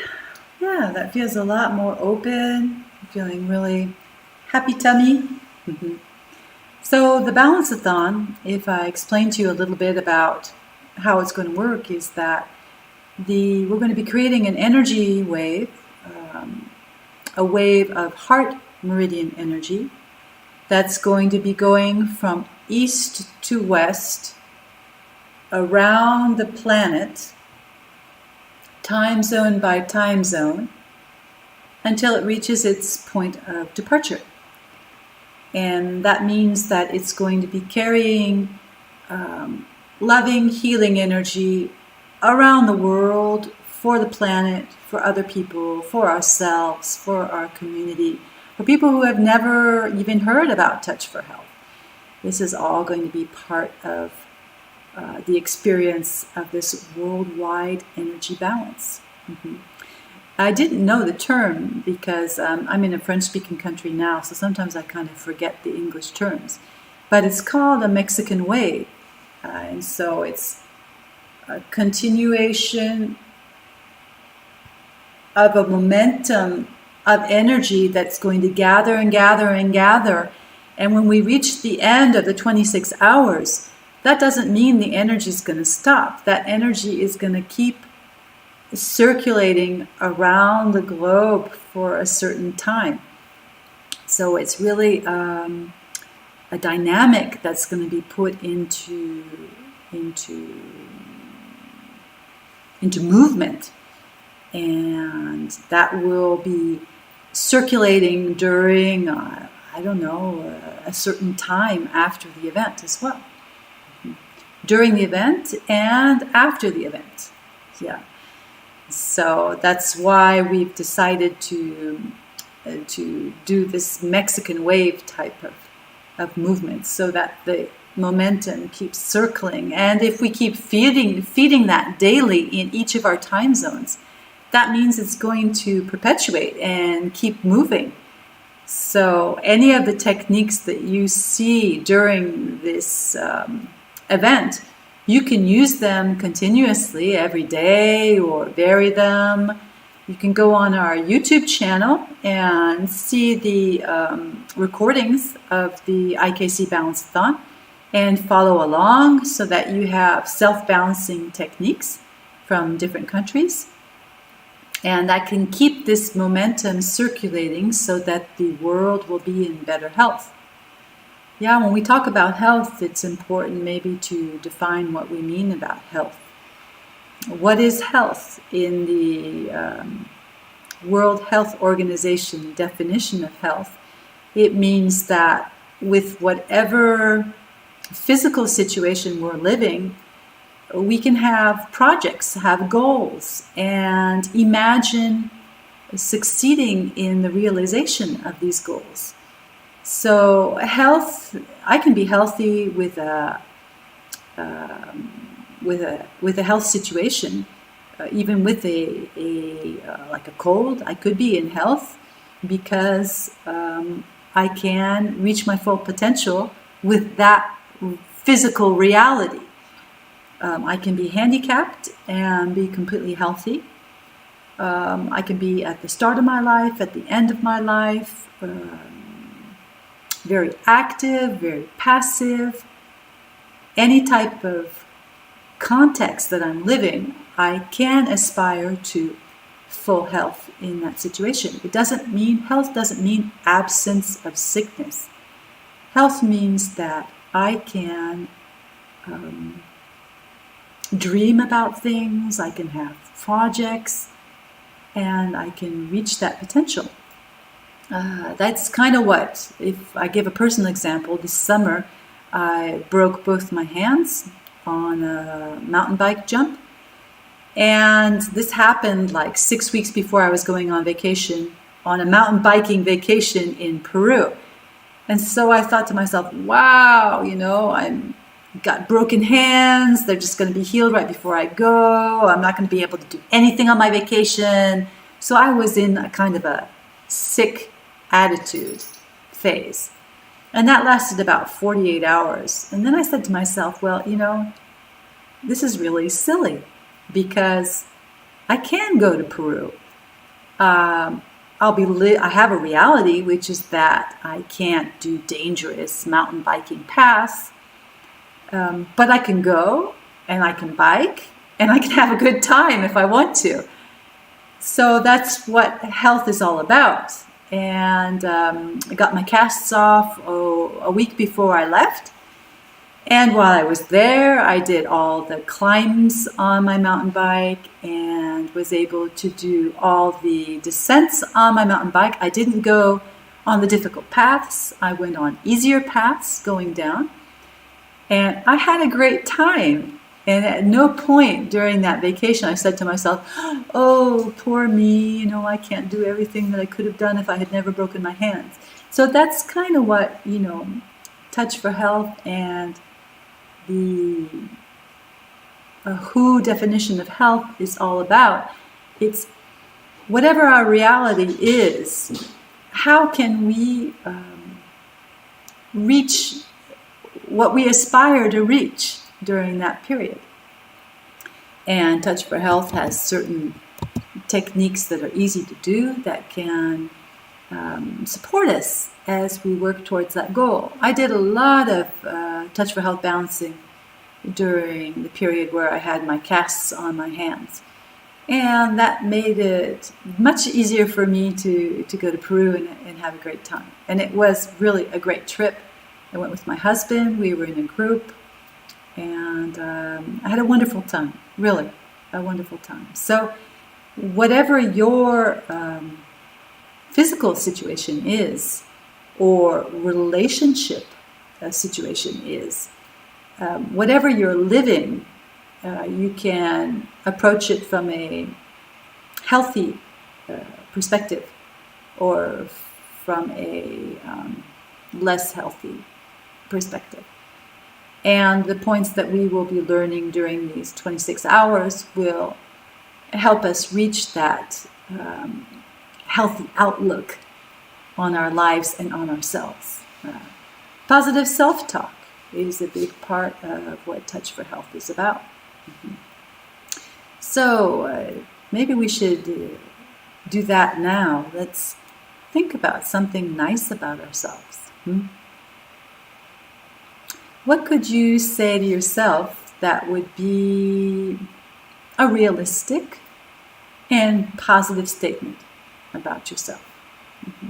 Yeah, that feels a lot more open. I'm feeling really happy tummy. Mm-hmm. So the Balance-a-thon, if I explain to you a little bit about how it's going to work, is that we're going to be creating an energy wave, a wave of heart meridian energy that's going to be going from east to west around the planet, time zone by time zone, until it reaches its point of departure. And that means that it's going to be carrying loving, healing energy around the world, for the planet, for other people, for ourselves, for our community, for people who have never even heard about Touch for Health. This is all going to be part of the experience of this worldwide energy balance. Mm-hmm. I didn't know the term because I'm in a French-speaking country now, so sometimes I kind of forget the English terms. But it's called a Mexican wave, and so it's a continuation of a momentum of energy that's going to gather and gather and gather. And when we reach the end of the 26 hours, that doesn't mean the energy is going to stop. That energy is going to keep circulating around the globe for a certain time. So it's really a dynamic that's going to be put into movement, and that will be circulating during a certain time after the event as well. During the event and after the event. Yeah. So that's why we've decided to do this Mexican wave type of movement, so that the momentum keeps circling. And if we keep feeding that daily in each of our time zones, that means it's going to perpetuate and keep moving. So any of the techniques that you see during this event, you can use them continuously every day or vary them. You can go on our YouTube channel and see the recordings of the IKC Balance-a-thon and follow along, so that you have self-balancing techniques from different countries. And that can keep this momentum circulating so that the world will be in better health. Yeah, when we talk about health, it's important maybe to define what we mean about health. What is health in the World Health Organization definition of health? It means that with whatever physical situation we're living, we can have projects, have goals, and imagine succeeding in the realization of these goals. So health, I can be healthy with a health situation, even with like a cold. I could be in health because I can reach my full potential with that physical reality. I can be handicapped and be completely healthy. I can be at the start of my life, at the end of my life, very active, very passive. Any type of context that I'm living, I can aspire to full health in that situation. Health doesn't mean absence of sickness. Health means that I can dream about things, I can have projects, and I can reach that potential. That's kind of what, if I give a personal example, this summer I broke both my hands on a mountain bike jump. And this happened like 6 weeks before I was going on vacation, on a mountain biking vacation in Peru. And so I thought to myself, wow, I'm got broken hands. They're just going to be healed right before I go. I'm not going to be able to do anything on my vacation. So I was in a kind of a sick attitude phase. And that lasted about 48 hours. And then I said to myself, well, this is really silly because I can go to Peru. I have a reality, which is that I can't do dangerous mountain biking paths. But I can go and I can bike and I can have a good time if I want to. So that's what health is all about. And I got my casts off a week before I left. And while I was there, I did all the climbs on my mountain bike and was able to do all the descents on my mountain bike. I didn't go on the difficult paths. I went on easier paths going down. And I had a great time. And at no point during that vacation, I said to myself, oh, poor me, I can't do everything that I could have done if I had never broken my hands. So that's kind of what, Touch for Health and the WHO definition of health is all about. It's whatever our reality is, how can we reach what we aspire to reach during that period? And Touch for Health has certain techniques that are easy to do that can support us as we work towards that goal. I did a lot of Touch for Health balancing during the period where I had my casts on my hands. And that made it much easier for me to go to Peru and have a great time. And it was really a great trip. I went with my husband, we were in a group, and I had a wonderful time, really, a wonderful time. So whatever your physical situation is, or relationship situation is, whatever you're living, you can approach it from a healthy perspective or from a less healthy perspective. And the points that we will be learning during these 26 hours will help us reach that healthy outlook on our lives and on ourselves. Positive self-talk is a big part of what Touch for Health is about. Mm-hmm. So maybe we should do that now. Let's think about something nice about ourselves. What could you say to yourself that would be a realistic and positive statement about yourself? Mm-hmm.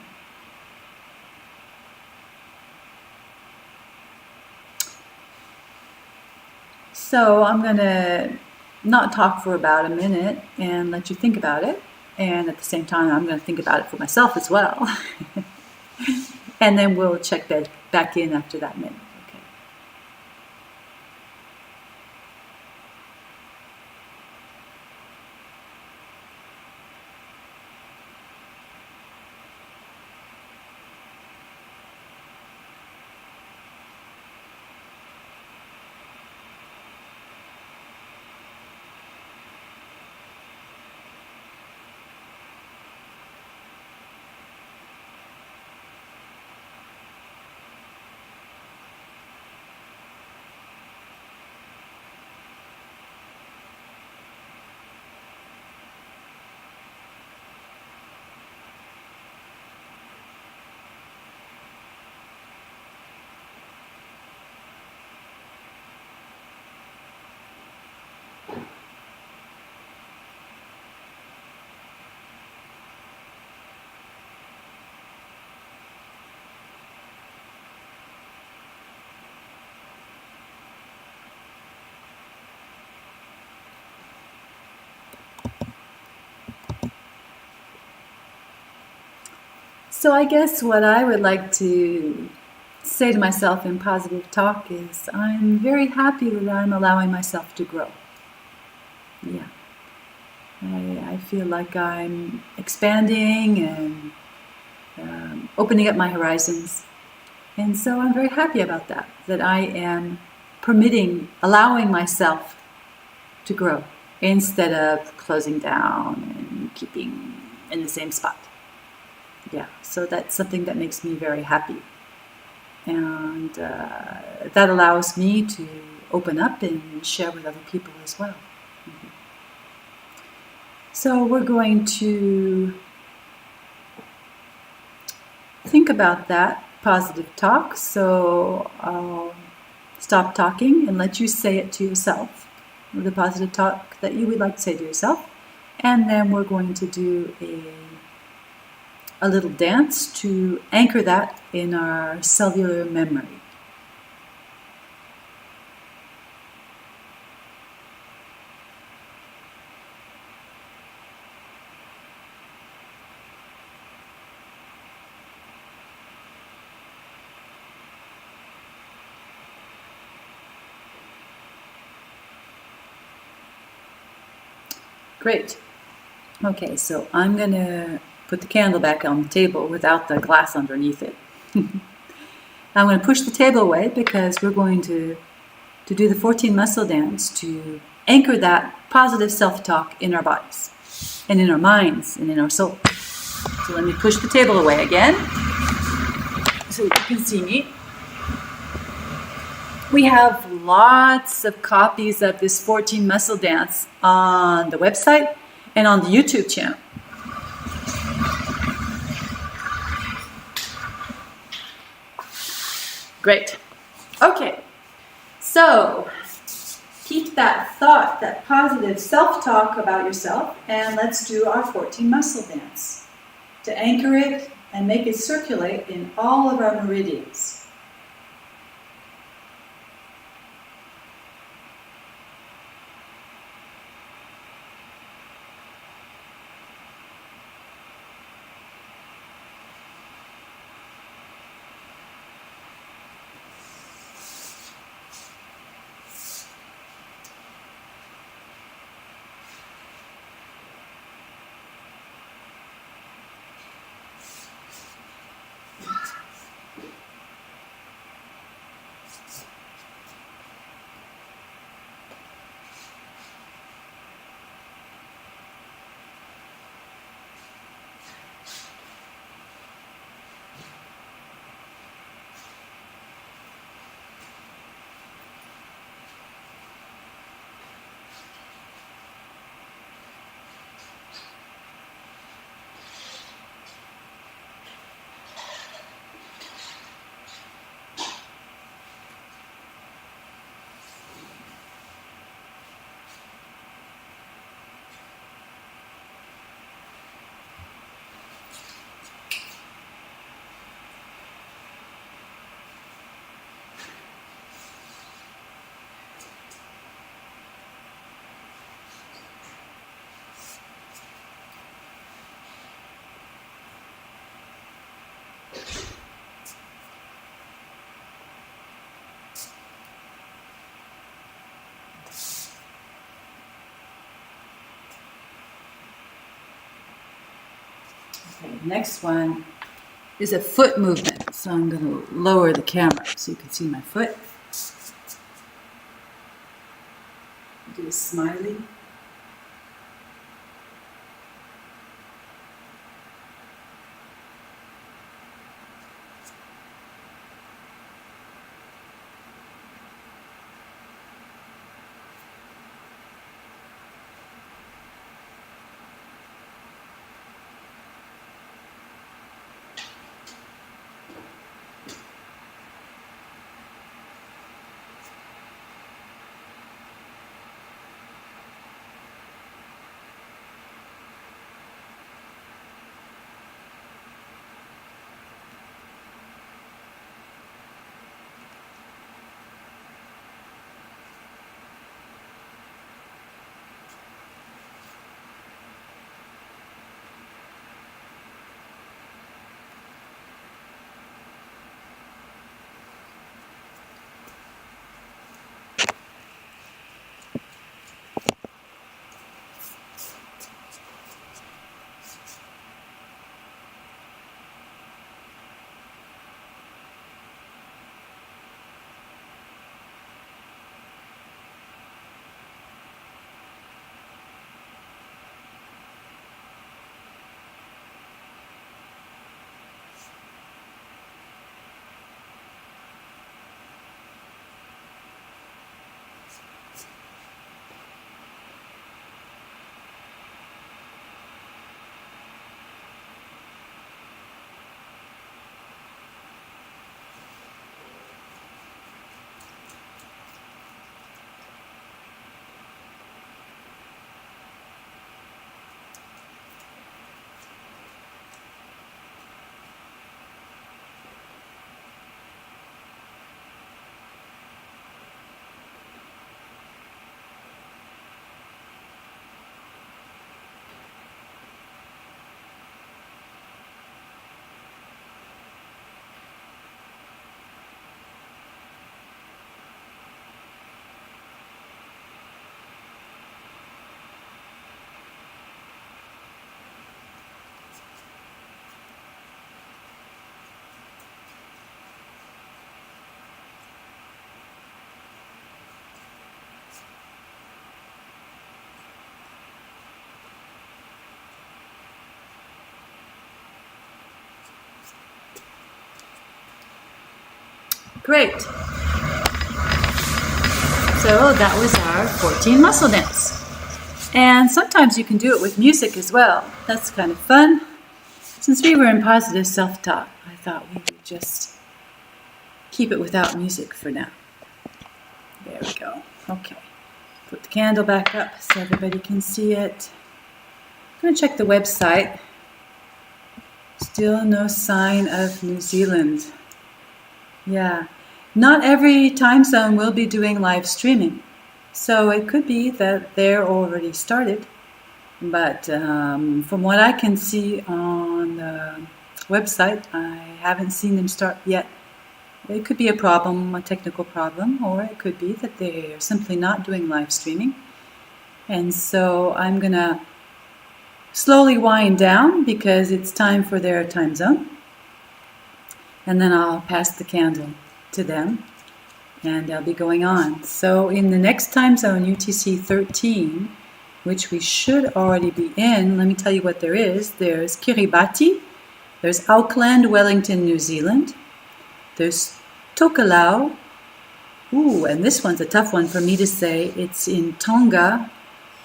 So I'm going to not talk for about a minute and let you think about it. And at the same time, I'm going to think about it for myself as well. And then we'll check back in after that minute. Okay. So I guess what I would like to say to myself in positive talk is I'm very happy that I'm allowing myself to grow. Yeah. I feel like I'm expanding and opening up my horizons. And so I'm very happy about that I am allowing myself to grow instead of closing down and keeping in the same spot. Yeah, so that's something that makes me very happy. And that allows me to open up and share with other people as well. Mm-hmm. So we're going to think about that positive talk. So I'll stop talking and let you say it to yourself, the positive talk that you would like to say to yourself. And then we're going to do a little dance to anchor that in our cellular memory. Great. Okay, so I'm going to put the candle back on the table without the glass underneath it. I'm going to push the table away because we're going to do the 14 muscle dance to anchor that positive self-talk in our bodies and in our minds and in our soul. So let me push the table away again so you can see me. We have lots of copies of this 14 muscle dance on the website and on the YouTube channel. Great. Okay. So keep that thought, that positive self-talk about yourself, and let's do our 14 muscle dance to anchor it and make it circulate in all of our meridians. Okay, next one is a foot movement. So I'm going to lower the camera so you can see my foot. Do a smiley. Great. So that was our 14 muscle dance. And sometimes you can do it with music as well. That's kind of fun. Since we were in positive self-talk, I thought we would just keep it without music for now. There we go. Okay. Put the candle back up so everybody can see it. I'm going to check the website. Still no sign of New Zealand. Yeah. Not every time zone will be doing live streaming. So it could be that they're already started. But from what I can see on the website, I haven't seen them start yet. It could be a problem, a technical problem, or it could be that they are simply not doing live streaming. And so I'm going to slowly wind down because it's time for their time zone. And then I'll pass the candle to them and I'll be going on. So in the next time zone, UTC 13, which we should already be in, let me tell you what there is. There's Kiribati, there's Auckland, Wellington, New Zealand, there's Tokelau, and this one's a tough one for me to say. It's in Tonga,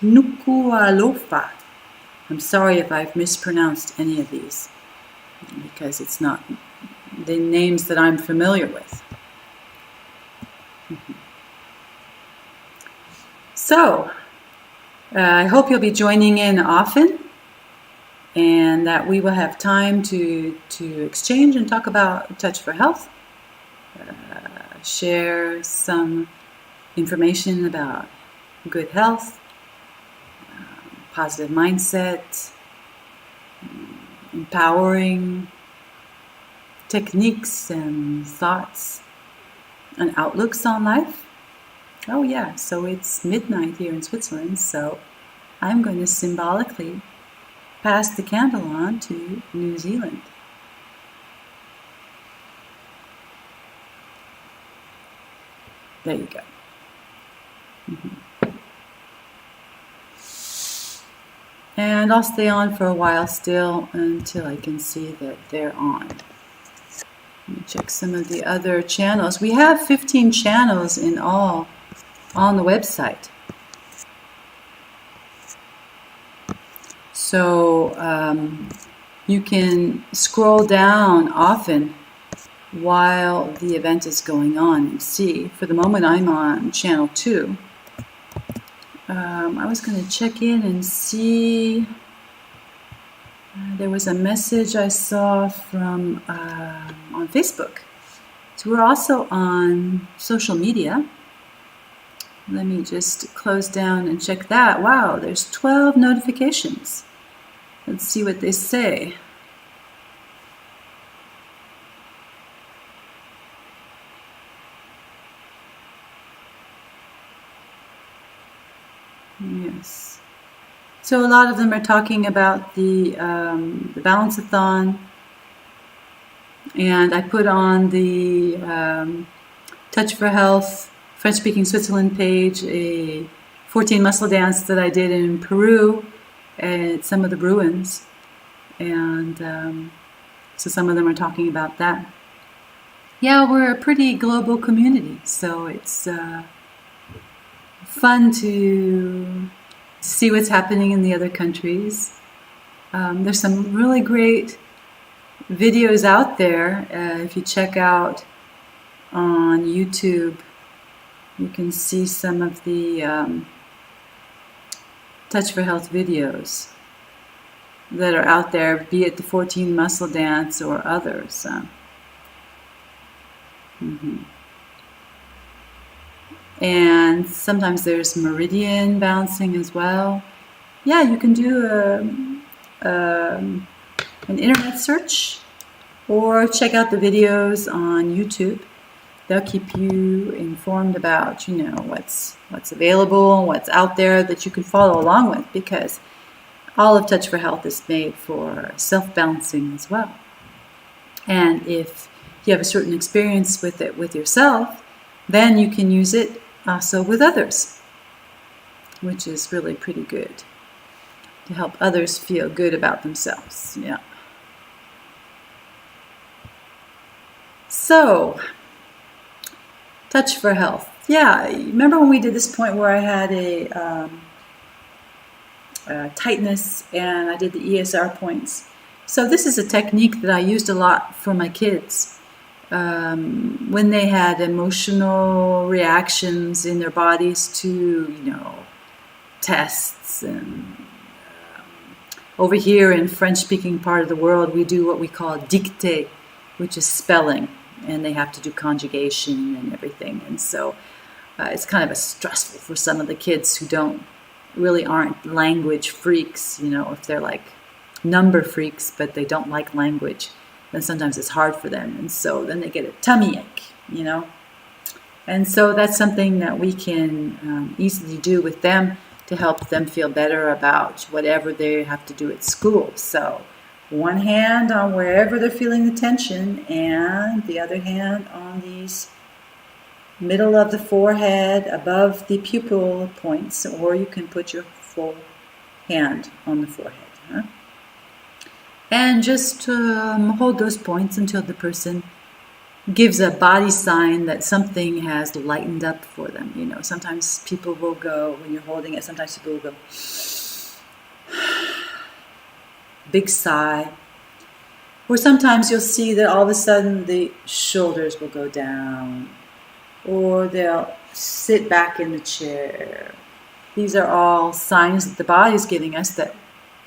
Nuku'alofa. I'm sorry if I've mispronounced any of these because it's not the names that I'm familiar with. So, I hope you'll be joining in often and that we will have time to exchange and talk about Touch for Health, share some information about good health, positive mindset, empowering techniques and thoughts and outlooks on life. Oh yeah, so it's midnight here in Switzerland, so I'm going to symbolically pass the candle on to New Zealand. There you go. And I'll stay on for a while still until I can see that they're on. Let me check some of the other channels. We have 15 channels in all on the website. So you can scroll down often while the event is going on and see. For the moment I'm on channel 2. I was going to check in and see. There was a message I saw from on Facebook. So we're also on social media. Let me just close down and check that. Wow, there's 12 notifications. Let's see what they say. Yes. So a lot of them are talking about the Balance-a-thon, and I put on the Touch for Health French-speaking Switzerland page a 14 muscle dance that I did in Peru at some of the Bruins, and so some of them are talking about that. Yeah, we're a pretty global community, so it's fun to see what's happening in the other countries. There's some really great videos out there. If you check out on YouTube, you can see some of the Touch for Health videos that are out there, be it the 14 muscle dance or others. And sometimes there's meridian bouncing as well. Yeah, you can do an internet search or check out the videos on YouTube. They'll keep you informed about, what's available, what's out there that you can follow along with, because all of Touch for Health is made for self-balancing as well. And if you have a certain experience with it with yourself, then you can use it also with others, which is really pretty good to help others feel good about themselves. Yeah. So Touch for health. Yeah, remember when we did this point where I had a tightness and I did the ESR points. So this is a technique that I used a lot for my kids. When they had emotional reactions in their bodies to, tests. And over here in French-speaking part of the world, we do what we call dictée, which is spelling, and they have to do conjugation and everything. And so it's kind of stressful for some of the kids who really aren't language freaks, if they're like number freaks, but they don't like language, then sometimes it's hard for them. And so then they get a tummy ache, And so that's something that we can easily do with them to help them feel better about whatever they have to do at school. So one hand on wherever they're feeling the tension and the other hand on these middle of the forehead above the pupil points, or you can put your full hand on the forehead. And just hold those points until the person gives a body sign that something has lightened up for them. Sometimes people will go, when you're holding it, sometimes people will go, big sigh. Or sometimes you'll see that all of a sudden the shoulders will go down, or they'll sit back in the chair. These are all signs that the body is giving us that,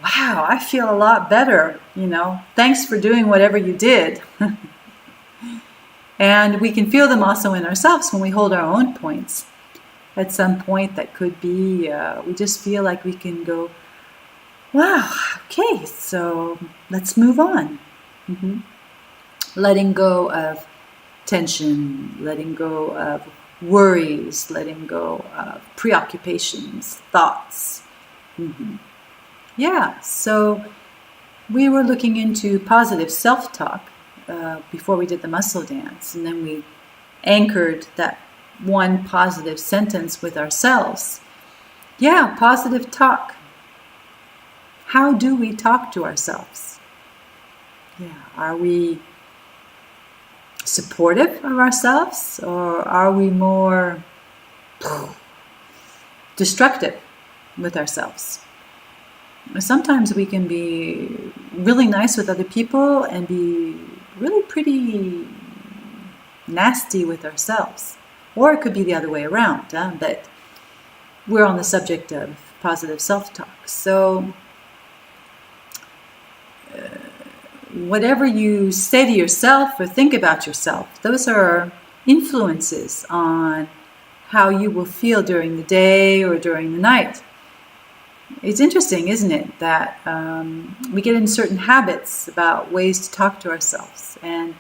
wow, I feel a lot better, thanks for doing whatever you did. And we can feel them also in ourselves when we hold our own points. At some point that could be, we just feel like we can go, wow, okay, so let's move on. Letting go of tension, letting go of worries, letting go of preoccupations, thoughts. Yeah, so we were looking into positive self-talk before we did the muscle dance, and then we anchored that one positive sentence with ourselves. Yeah, positive talk. How do we talk to ourselves? Yeah, are we supportive of ourselves, or are we more destructive with ourselves? Sometimes we can be really nice with other people and be really pretty nasty with ourselves. Or it could be the other way around, but we're on the subject of positive self-talk. So whatever you say to yourself or think about yourself, those are influences on how you will feel during the day or during the night. It's interesting, isn't it, that we get in certain habits about ways to talk to ourselves, and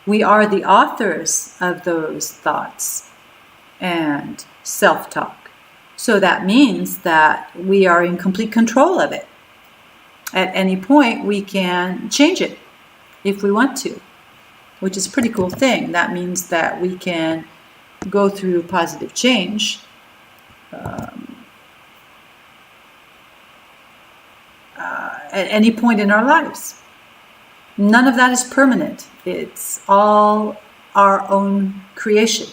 we are the authors of those thoughts and self-talk. So that means that we are in complete control of it. At any point, we can change it if we want to, which is a pretty cool thing. That means that we can go through positive change at any point in our lives. None of that is permanent. It's all our own creation.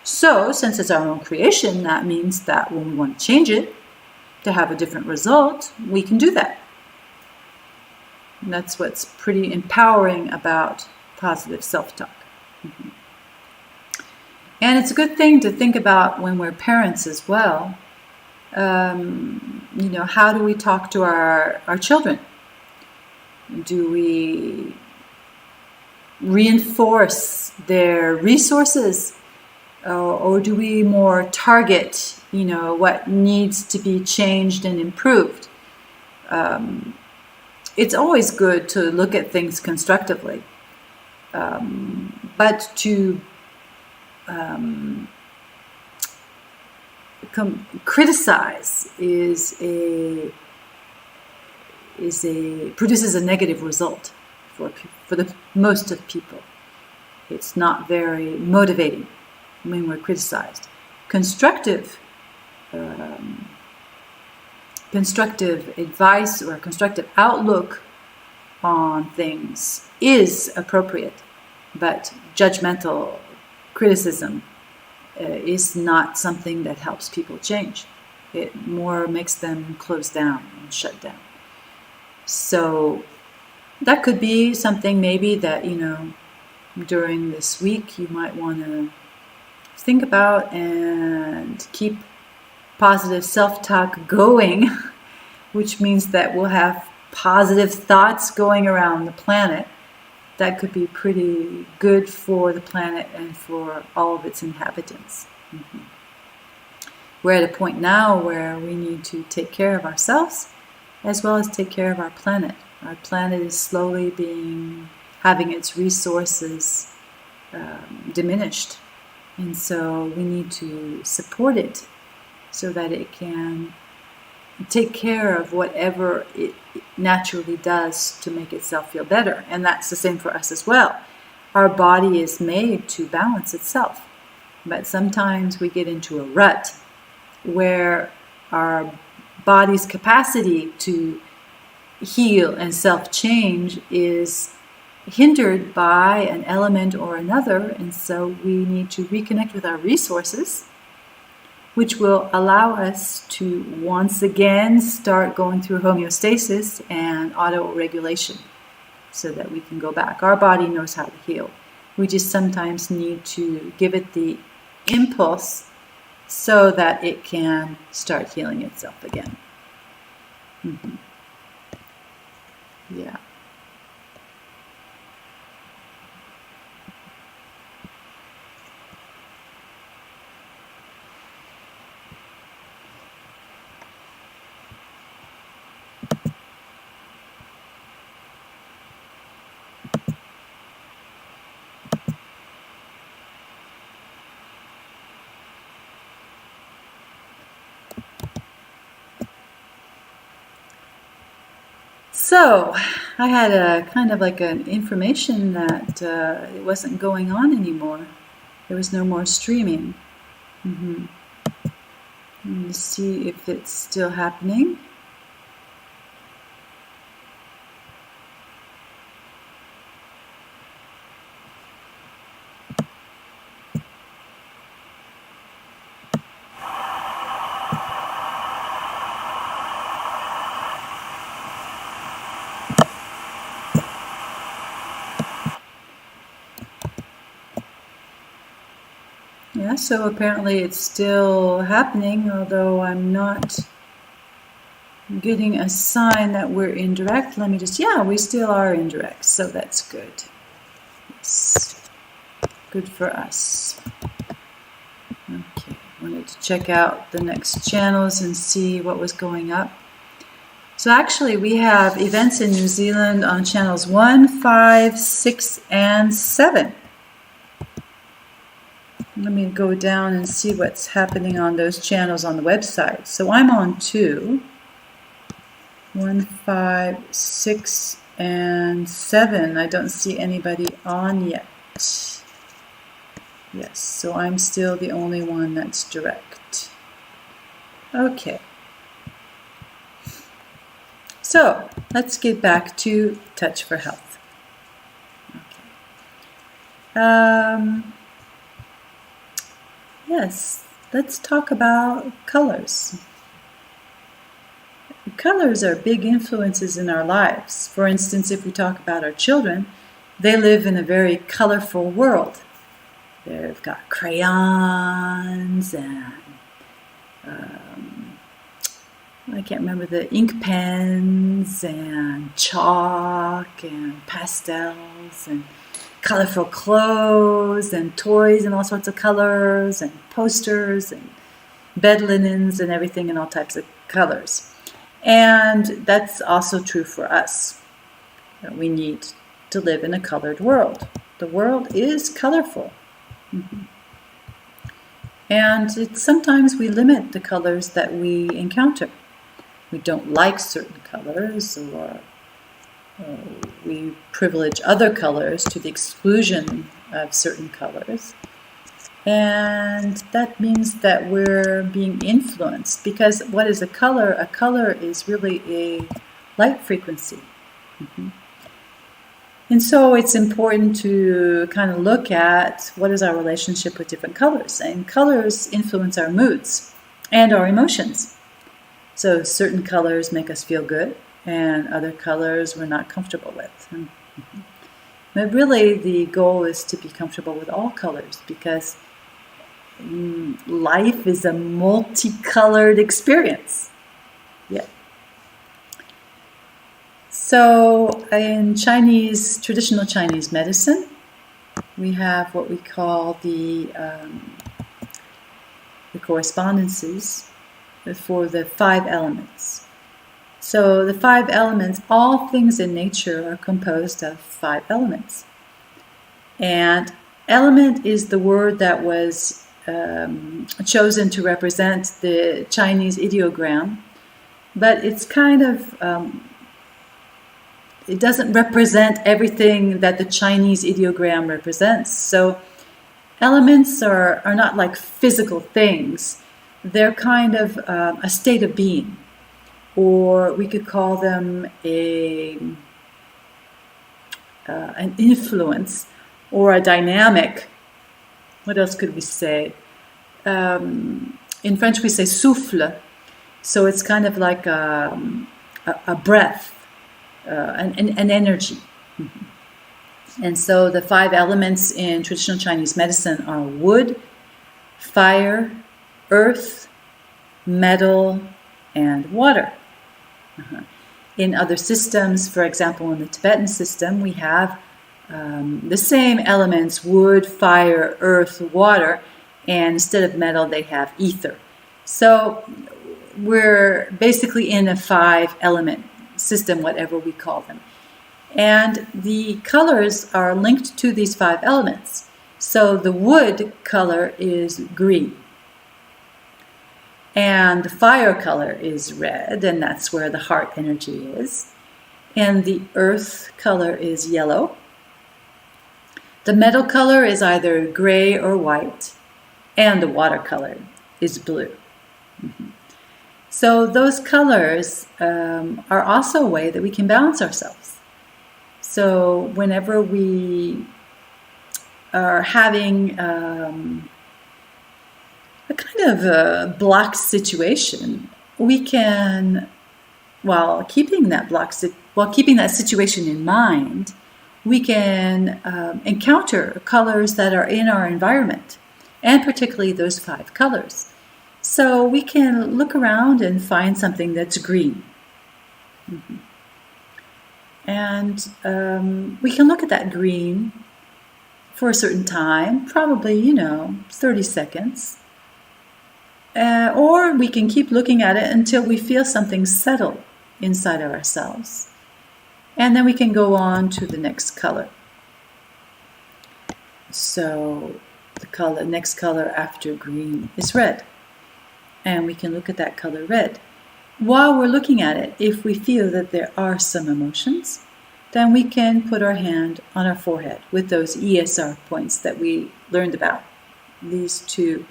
So, since it's our own creation, that means that when we want to change it to have a different result, we can do that. And that's what's pretty empowering about positive self-talk. And it's a good thing to think about when we're parents as well. How do we talk to our children? Do we reinforce their resources, or do we more target, what needs to be changed and improved? It's always good to look at things constructively, but to criticize produces a negative result for the most of people. It's not very motivating when we're criticized. Constructive advice or constructive outlook on things is appropriate, but judgmental criticism is not something that helps people change. It more makes them close down and shut down. So that could be something maybe that, during this week you might want to think about and keep positive self-talk going, which means that we'll have positive thoughts going around the planet. That could be pretty good for the planet and for all of its inhabitants. We're at a point now where we need to take care of ourselves as well as take care of our planet. Our planet is slowly having its resources diminished, and so we need to support it so that it can take care of whatever it naturally does to make itself feel better. And that's the same for us as well. Our body is made to balance itself, but sometimes we get into a rut where our body's capacity to heal and self-change is hindered by an element or another, and so we need to reconnect with our resources, which will allow us to once again start going through homeostasis and auto-regulation so that we can go back. Our body knows how to heal. We just sometimes need to give it the impulse so that it can start healing itself again. Yeah. So I had a kind of like an information that it wasn't going on anymore. There was no more streaming. Let me see if it's still happening. Yeah, so apparently it's still happening, although I'm not getting a sign that we're indirect. Let me just, we still are indirect, so that's good. Yes, good for us. Okay, wanted to check out the next channels and see what was going up. So actually we have events in New Zealand on channels 1, 5, 6, and 7. Let me go down and see what's happening on those channels on the website. So I'm on 2, 1, 5, 6, and 7. I don't see anybody on yet. Yes, so I'm still the only one that's direct. Okay. So let's get back to Touch for Health. Okay. Yes, let's talk about colors. Colors are big influences in our lives. For instance, if we talk about our children, they live in a very colorful world. They've got crayons and I can't remember, the ink pens and chalk and pastels and colorful clothes and toys and all sorts of colors and posters and bed linens and everything in all types of colors. And that's also true for us. We need to live in a colored world. The world is colorful. And sometimes we limit the colors that we encounter. We don't like certain colors, or we privilege other colors to the exclusion of certain colors. And that means that we're being influenced, because what is a color? A color is really a light frequency. And so it's important to kind of look at what is our relationship with different colors. And colors influence our moods and our emotions. So certain colors make us feel good, and other colors we're not comfortable with. But really the goal is to be comfortable with all colors, because life is a multicolored experience. Yeah. So in traditional Chinese medicine, we have what we call the correspondences for the 5 elements. So the 5 elements, all things in nature are composed of 5 elements. And element is the word that was chosen to represent the Chinese ideogram, but it's kind of it doesn't represent everything that the Chinese ideogram represents. So elements are not like physical things. They're kind of a state of being, or we could call them an influence or a dynamic. What else could we say? In French we say souffle. So it's kind of like a breath. An energy. And so the 5 elements in traditional Chinese medicine are wood, fire, earth, metal, and water. In other systems, for example, in the Tibetan system, we have the same elements, wood, fire, earth, water, and instead of metal, they have ether. So we're basically in a 5-element system, whatever we call them. And the colors are linked to these 5 elements. So the wood color is green. And the fire color is red, and that's where the heart energy is. And the earth color is yellow. The metal color is either gray or white, and the water color is blue. So those colors are also a way that we can balance ourselves. So whenever we are having a kind of a blocked situation, we can, while keeping that situation in mind, we can encounter colors that are in our environment, and particularly those 5 colors. So we can look around and find something that's green. And we can look at that green for a certain time, probably, 30 seconds. Or we can keep looking at it until we feel something settle inside of ourselves. And then we can go on to the next color. So the next color after green is red. And we can look at that color red. While we're looking at it, if we feel that there are some emotions, then we can put our hand on our forehead with those ESR points that we learned about. These 2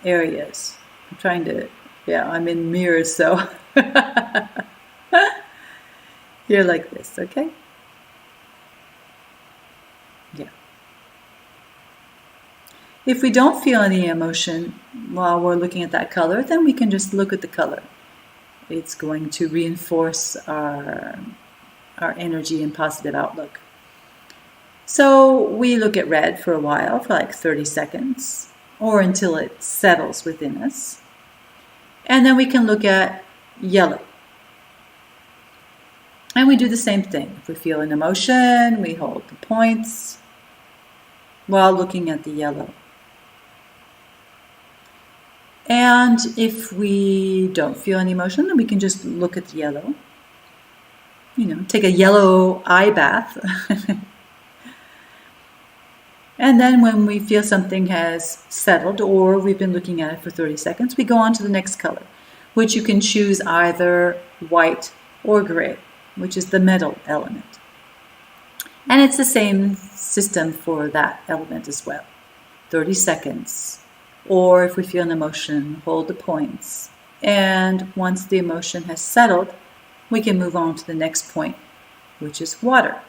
areas. I'm in mirrors, so you're like this, okay? Yeah. If we don't feel any emotion while we're looking at that color, then we can just look at the color. It's going to reinforce our energy and positive outlook. So we look at red for a while, for like 30 seconds, or until it settles within us. And then we can look at yellow. And we do the same thing. If we feel an emotion, we hold the points while looking at the yellow. And if we don't feel any emotion, then we can just look at the yellow. Take a yellow eye bath. And then when we feel something has settled, or we've been looking at it for 30 seconds, we go on to the next color, which you can choose either white or gray, which is the metal element. And it's the same system for that element as well. 30 seconds. Or if we feel an emotion, hold the points. And once the emotion has settled, we can move on to the next point, which is water.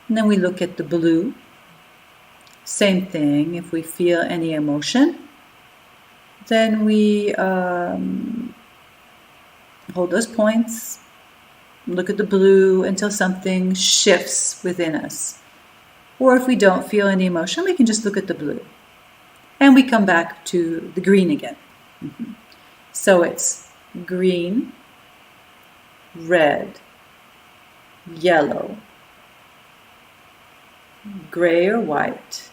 And then we look at the blue. Same thing, if we feel any emotion, then we hold those points, look at the blue until something shifts within us. Or if we don't feel any emotion, we can just look at the blue. And we come back to the green again. So it's green, red, yellow, gray or white,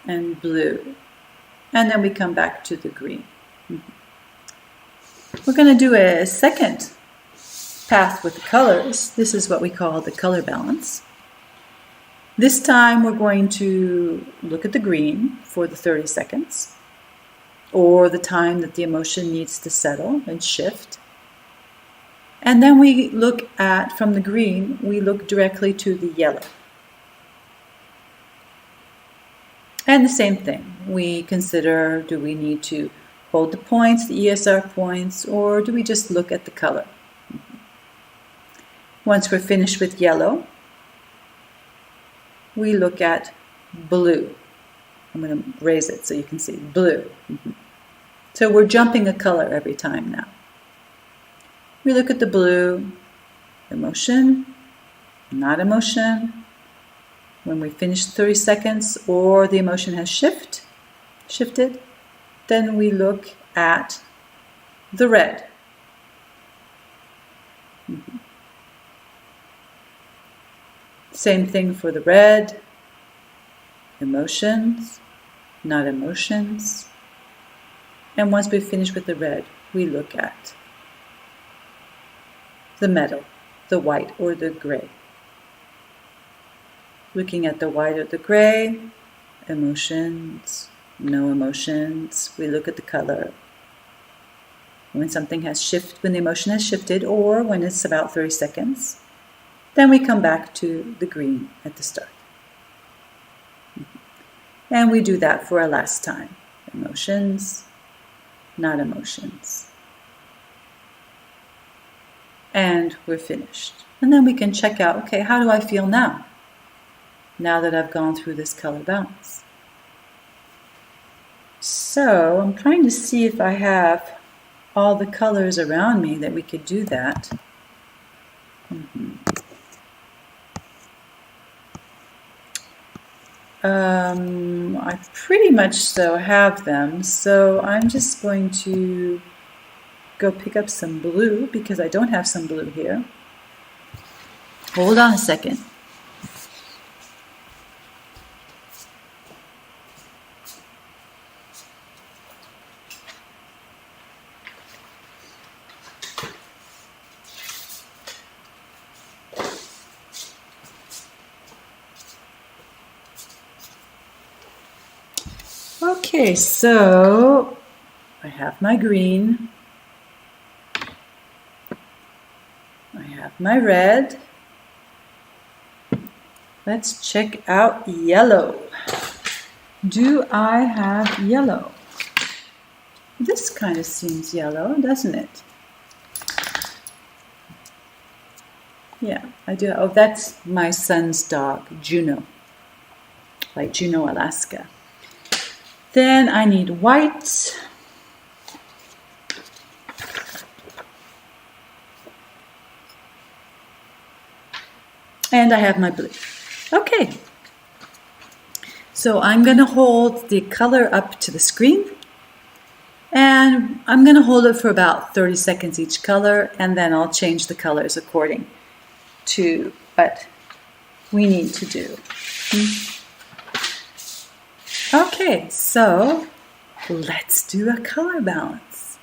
and blue. And then we come back to the green. We're going to do a second path with the colors. This is what we call the color balance. This time we're going to look at the green for the 30 seconds, or the time that the emotion needs to settle and shift. And then we look at, from the green, we look directly to the yellow. And the same thing, we consider, do we need to hold the points, the ESR points, or do we just look at the color? Once we're finished with yellow, we look at blue. I'm going to raise it so you can see, blue. So we're jumping a color every time now. We look at the blue, emotion, not emotion. When we finish 30 seconds or the emotion has shifted, then we look at the red. Same thing for the red, emotions, not emotions. And once we finish with the red, we look at the metal, the white or the gray. Looking at the white or the gray, emotions, no emotions. We look at the color. When something has shifted, when the emotion has shifted, or when it's about 30 seconds, then we come back to the green at the start. And we do that for a last time. Emotions, not emotions. And we're finished. And then we can check out, okay, how do I feel now? Now that I've gone through this color balance. So I'm trying to see if I have all the colors around me that we could do that. I pretty much so have them, so I'm just going to go pick up some blue because I don't have some blue here. Hold on a second. Okay, so I have my green, I have my red. Let's check out yellow. Do I have yellow? This kind of seems yellow, doesn't it? Yeah, I do. Oh, that's my son's dog, Juno, like Juneau, Alaska. Then I need white. And I have my blue. Okay. So I'm going to hold the color up to the screen. And I'm going to hold it for about 30 seconds each color. And then I'll change the colors according to what we need to do. Okay, so let's do a color balance.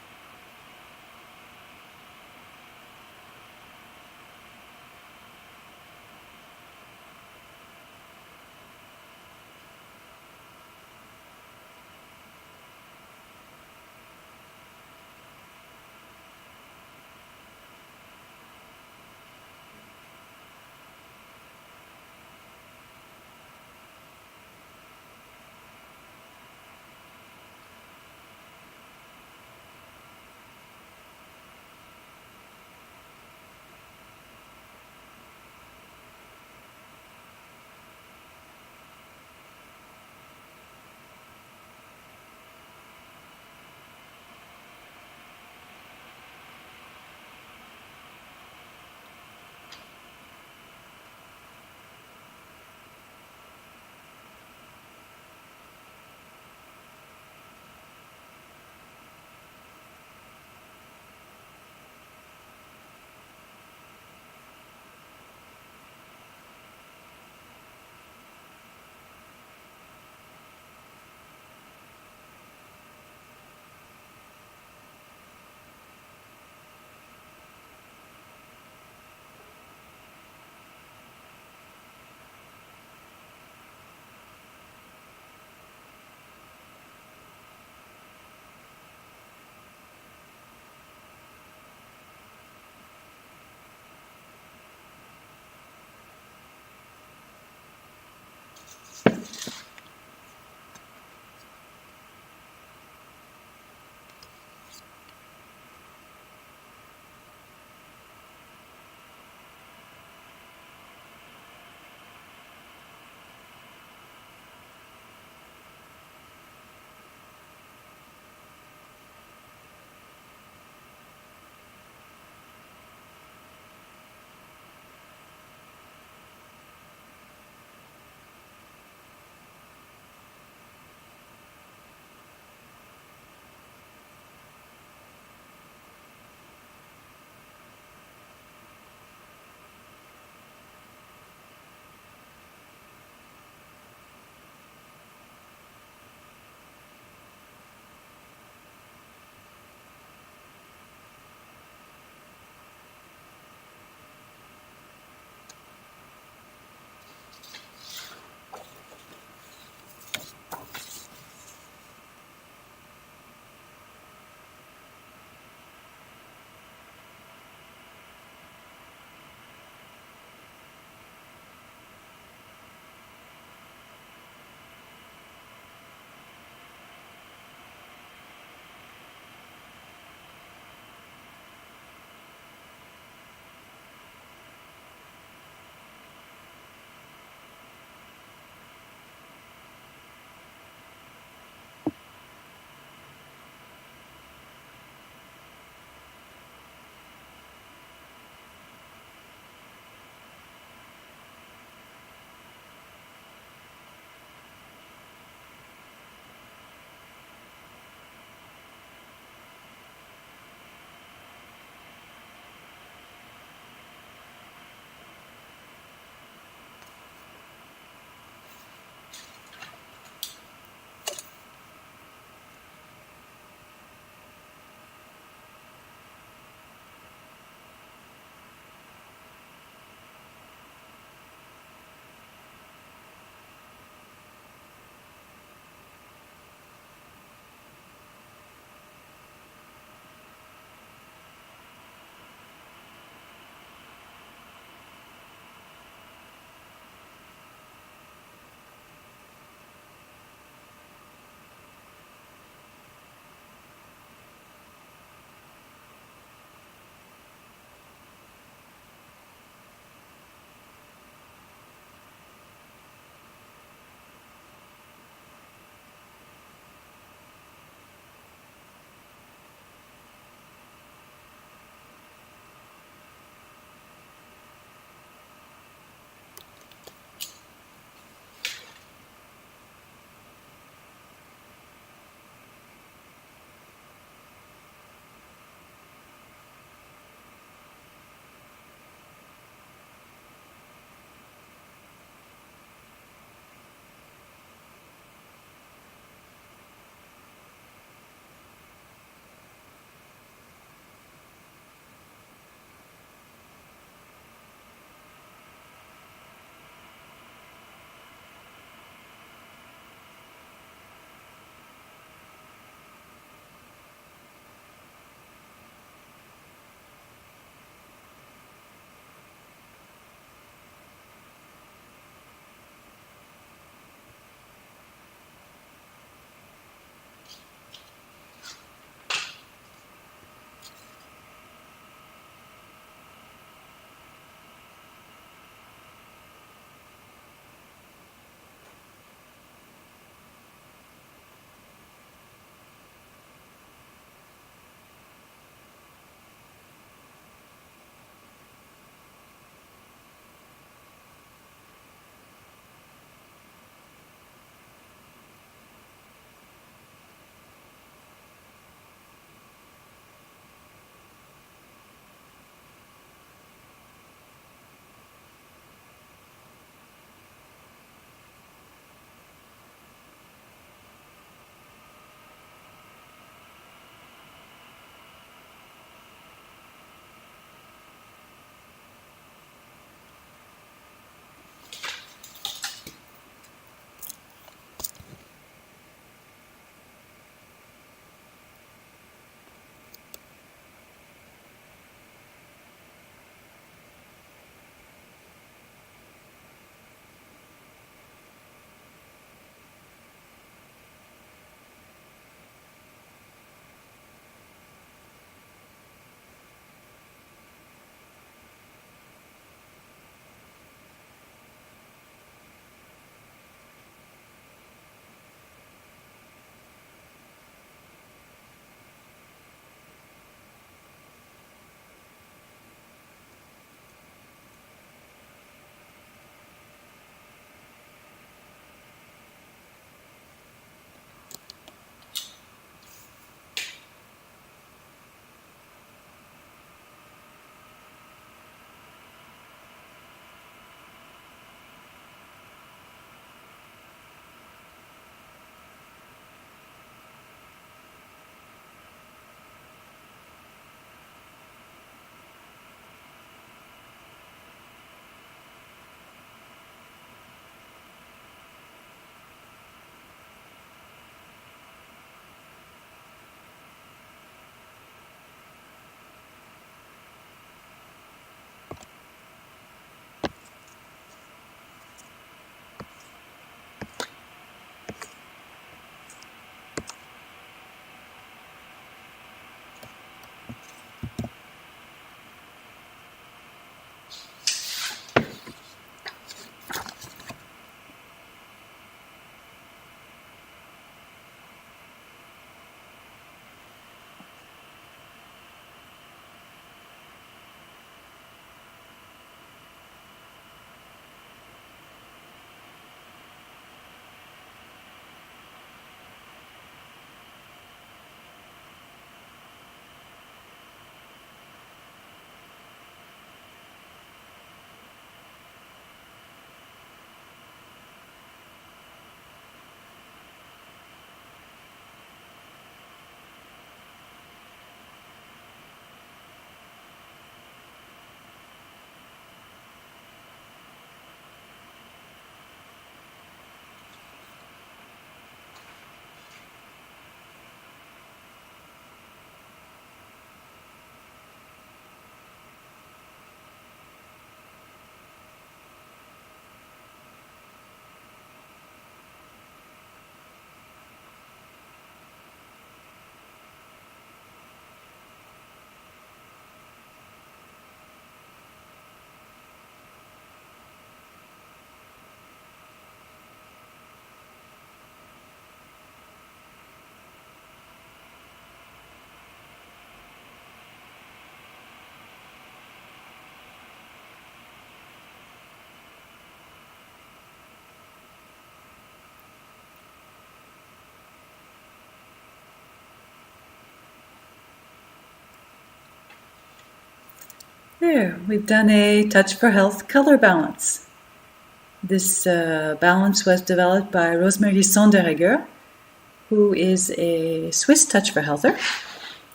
There, we've done a Touch for Health color balance. This balance was developed by Rosemarie Sonderegger, who is a Swiss Touch for Healther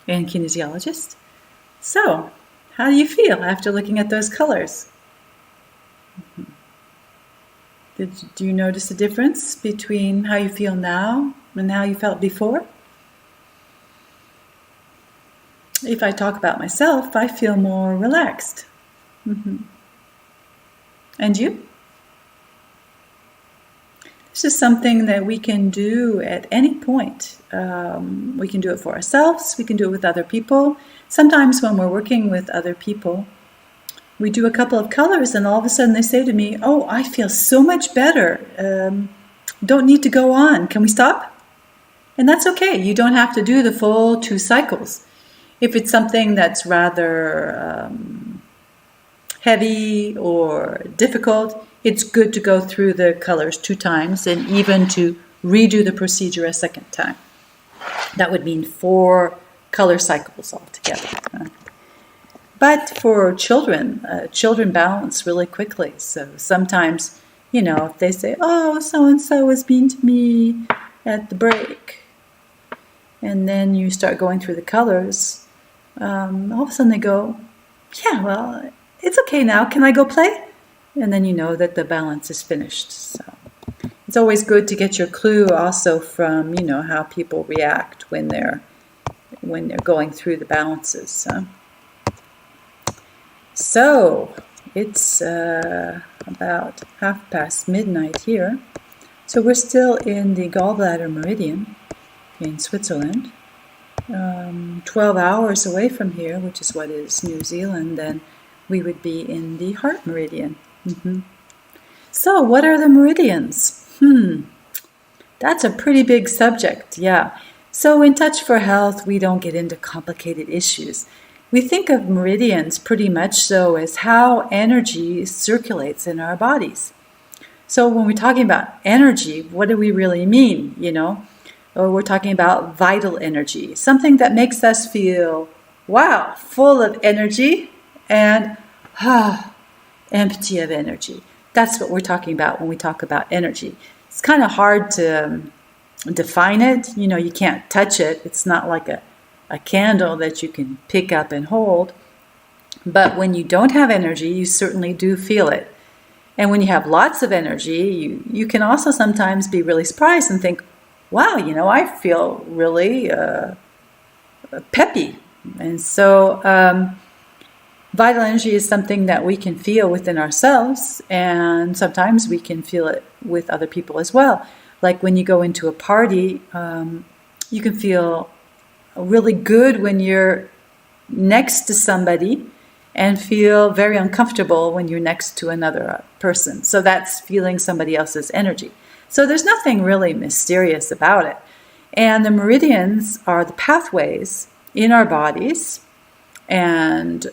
and kinesiologist. So, how do you feel after looking at those colors? Do you notice a difference between how you feel now and how you felt before? If I talk about myself, I feel more relaxed. And you? This is something that we can do at any point. We can do it for ourselves. We can do it with other people. Sometimes when we're working with other people, we do a couple of colors and all of a sudden they say to me, "Oh, I feel so much better. Don't need to go on. Can we stop?" And that's okay. You don't have to do the full 2 cycles. If it's something that's rather heavy or difficult, it's good to go through the colors 2 times and even to redo the procedure a second time. That would mean 4 color cycles altogether. But for children, children balance really quickly. So sometimes, if they say, "Oh, so-and-so was mean to me at the break," and then you start going through the colors, all of a sudden they go, "Yeah, well, it's okay now. Can I go play?" And then you know that the balance is finished. So it's always good to get your clue also from, how people react when they're going through the balances. So it's about midnight here. So we're still in the gallbladder meridian in Switzerland. 12 hours away from here, which is what is New Zealand, then we would be in the heart meridian. So what are the meridians? That's a pretty big subject, yeah. So in Touch for Health, we don't get into complicated issues. We think of meridians pretty much so as how energy circulates in our bodies. So when we're talking about energy, what do we really mean, Or we're talking about vital energy, something that makes us feel, wow, full of energy and empty of energy. That's what we're talking about when we talk about energy. It's kind of hard to define it. You can't touch it. It's not like a candle that you can pick up and hold. But when you don't have energy, you certainly do feel it. And when you have lots of energy, you can also sometimes be really surprised and think, wow, I feel really peppy. And so vital energy is something that we can feel within ourselves, and sometimes we can feel it with other people as well. Like when you go into a party, you can feel really good when you're next to somebody and feel very uncomfortable when you're next to another person. So that's feeling somebody else's energy. So there's nothing really mysterious about it. And the meridians are the pathways in our bodies, and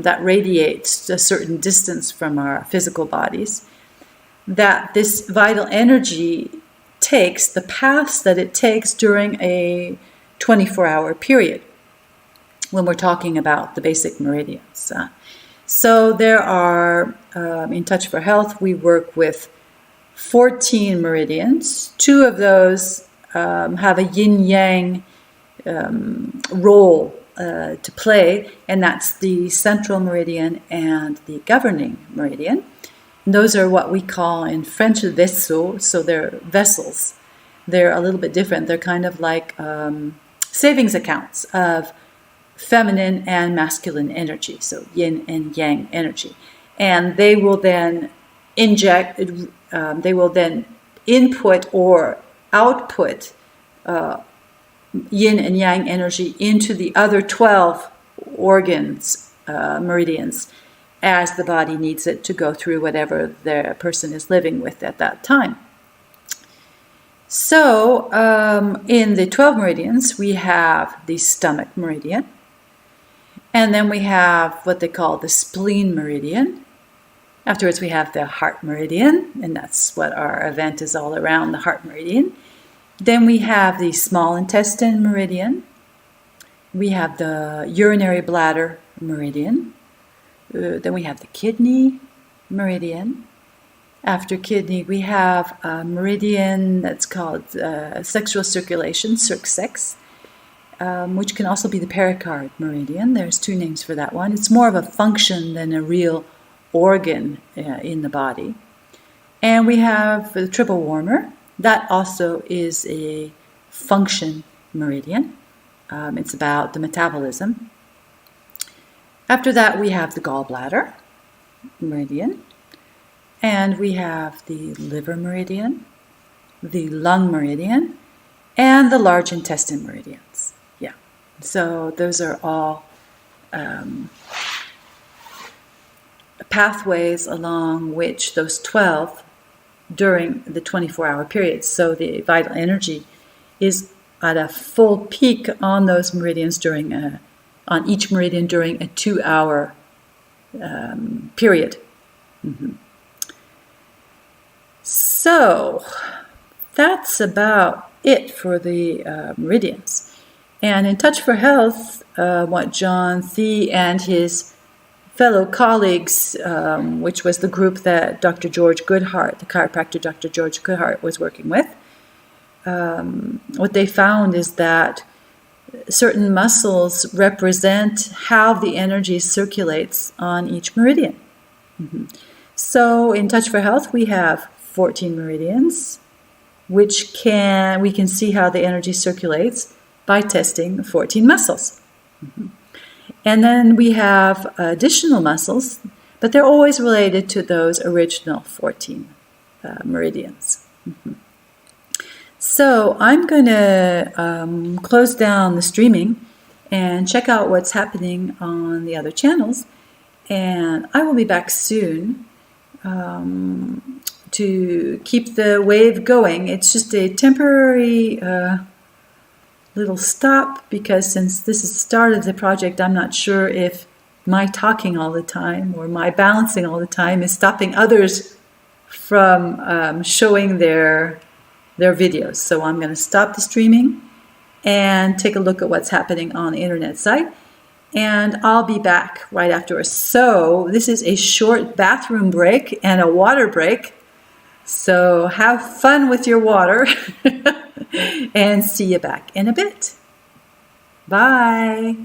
that radiates a certain distance from our physical bodies, that this vital energy takes, the paths that it takes during a 24-hour period when we're talking about the basic meridians. So there are, in Touch for Health, we work with 14 meridians. 2 of those have a yin-yang role to play, and that's the central meridian and the governing meridian. And those are what we call in French vaisseaux, so they're vessels. They're a little bit different. They're kind of like savings accounts of feminine and masculine energy, so yin and yang energy. And they will then input or output yin and yang energy into the other 12 organs, meridians, as the body needs it to go through whatever the person is living with at that time. So in the 12 meridians, we have the stomach meridian, and then we have what they call the spleen meridian. Afterwards, we have the heart meridian, and that's what our event is all around, the heart meridian. Then we have the small intestine meridian. We have the urinary bladder meridian. Then we have the kidney meridian. After kidney, we have a meridian that's called sexual circulation, circ-sex, which can also be the pericard meridian. There's two names for that one. It's more of a function than a real organ in the body. And we have the triple warmer. That also is a function meridian. It's about the metabolism. After that, we have the gallbladder meridian. And we have the liver meridian, the lung meridian, and the large intestine meridians. Yeah, so those are all pathways along which those 12 during the 24-hour period. So the vital energy is at a full peak on those meridians on each meridian during a 2-hour period. Mm-hmm. So that's about it for the meridians. And in Touch for Health, what John Thie and his fellow colleagues, which was the group that Dr. George Goodheart, the chiropractor Dr. George Goodheart, was working with, what they found is that certain muscles represent how the energy circulates on each meridian. Mm-hmm. So in Touch for Health, we have 14 meridians, which we can see how the energy circulates by testing 14 muscles. Mm-hmm. And then we have additional muscles, but they're always related to those original 14 meridians. Mm-hmm. So I'm going to close down the streaming and check out what's happening on the other channels. And I will be back soon to keep the wave going. It's just a temporary little stop because since this is the start of the project, I'm not sure if my talking all the time or my balancing all the time is stopping others from showing their videos. So I'm going to stop the streaming and take a look at what's happening on the internet site. And I'll be back right afterwards. So this is a short bathroom break and a water break. So have fun with your water and see you back in a bit. Bye.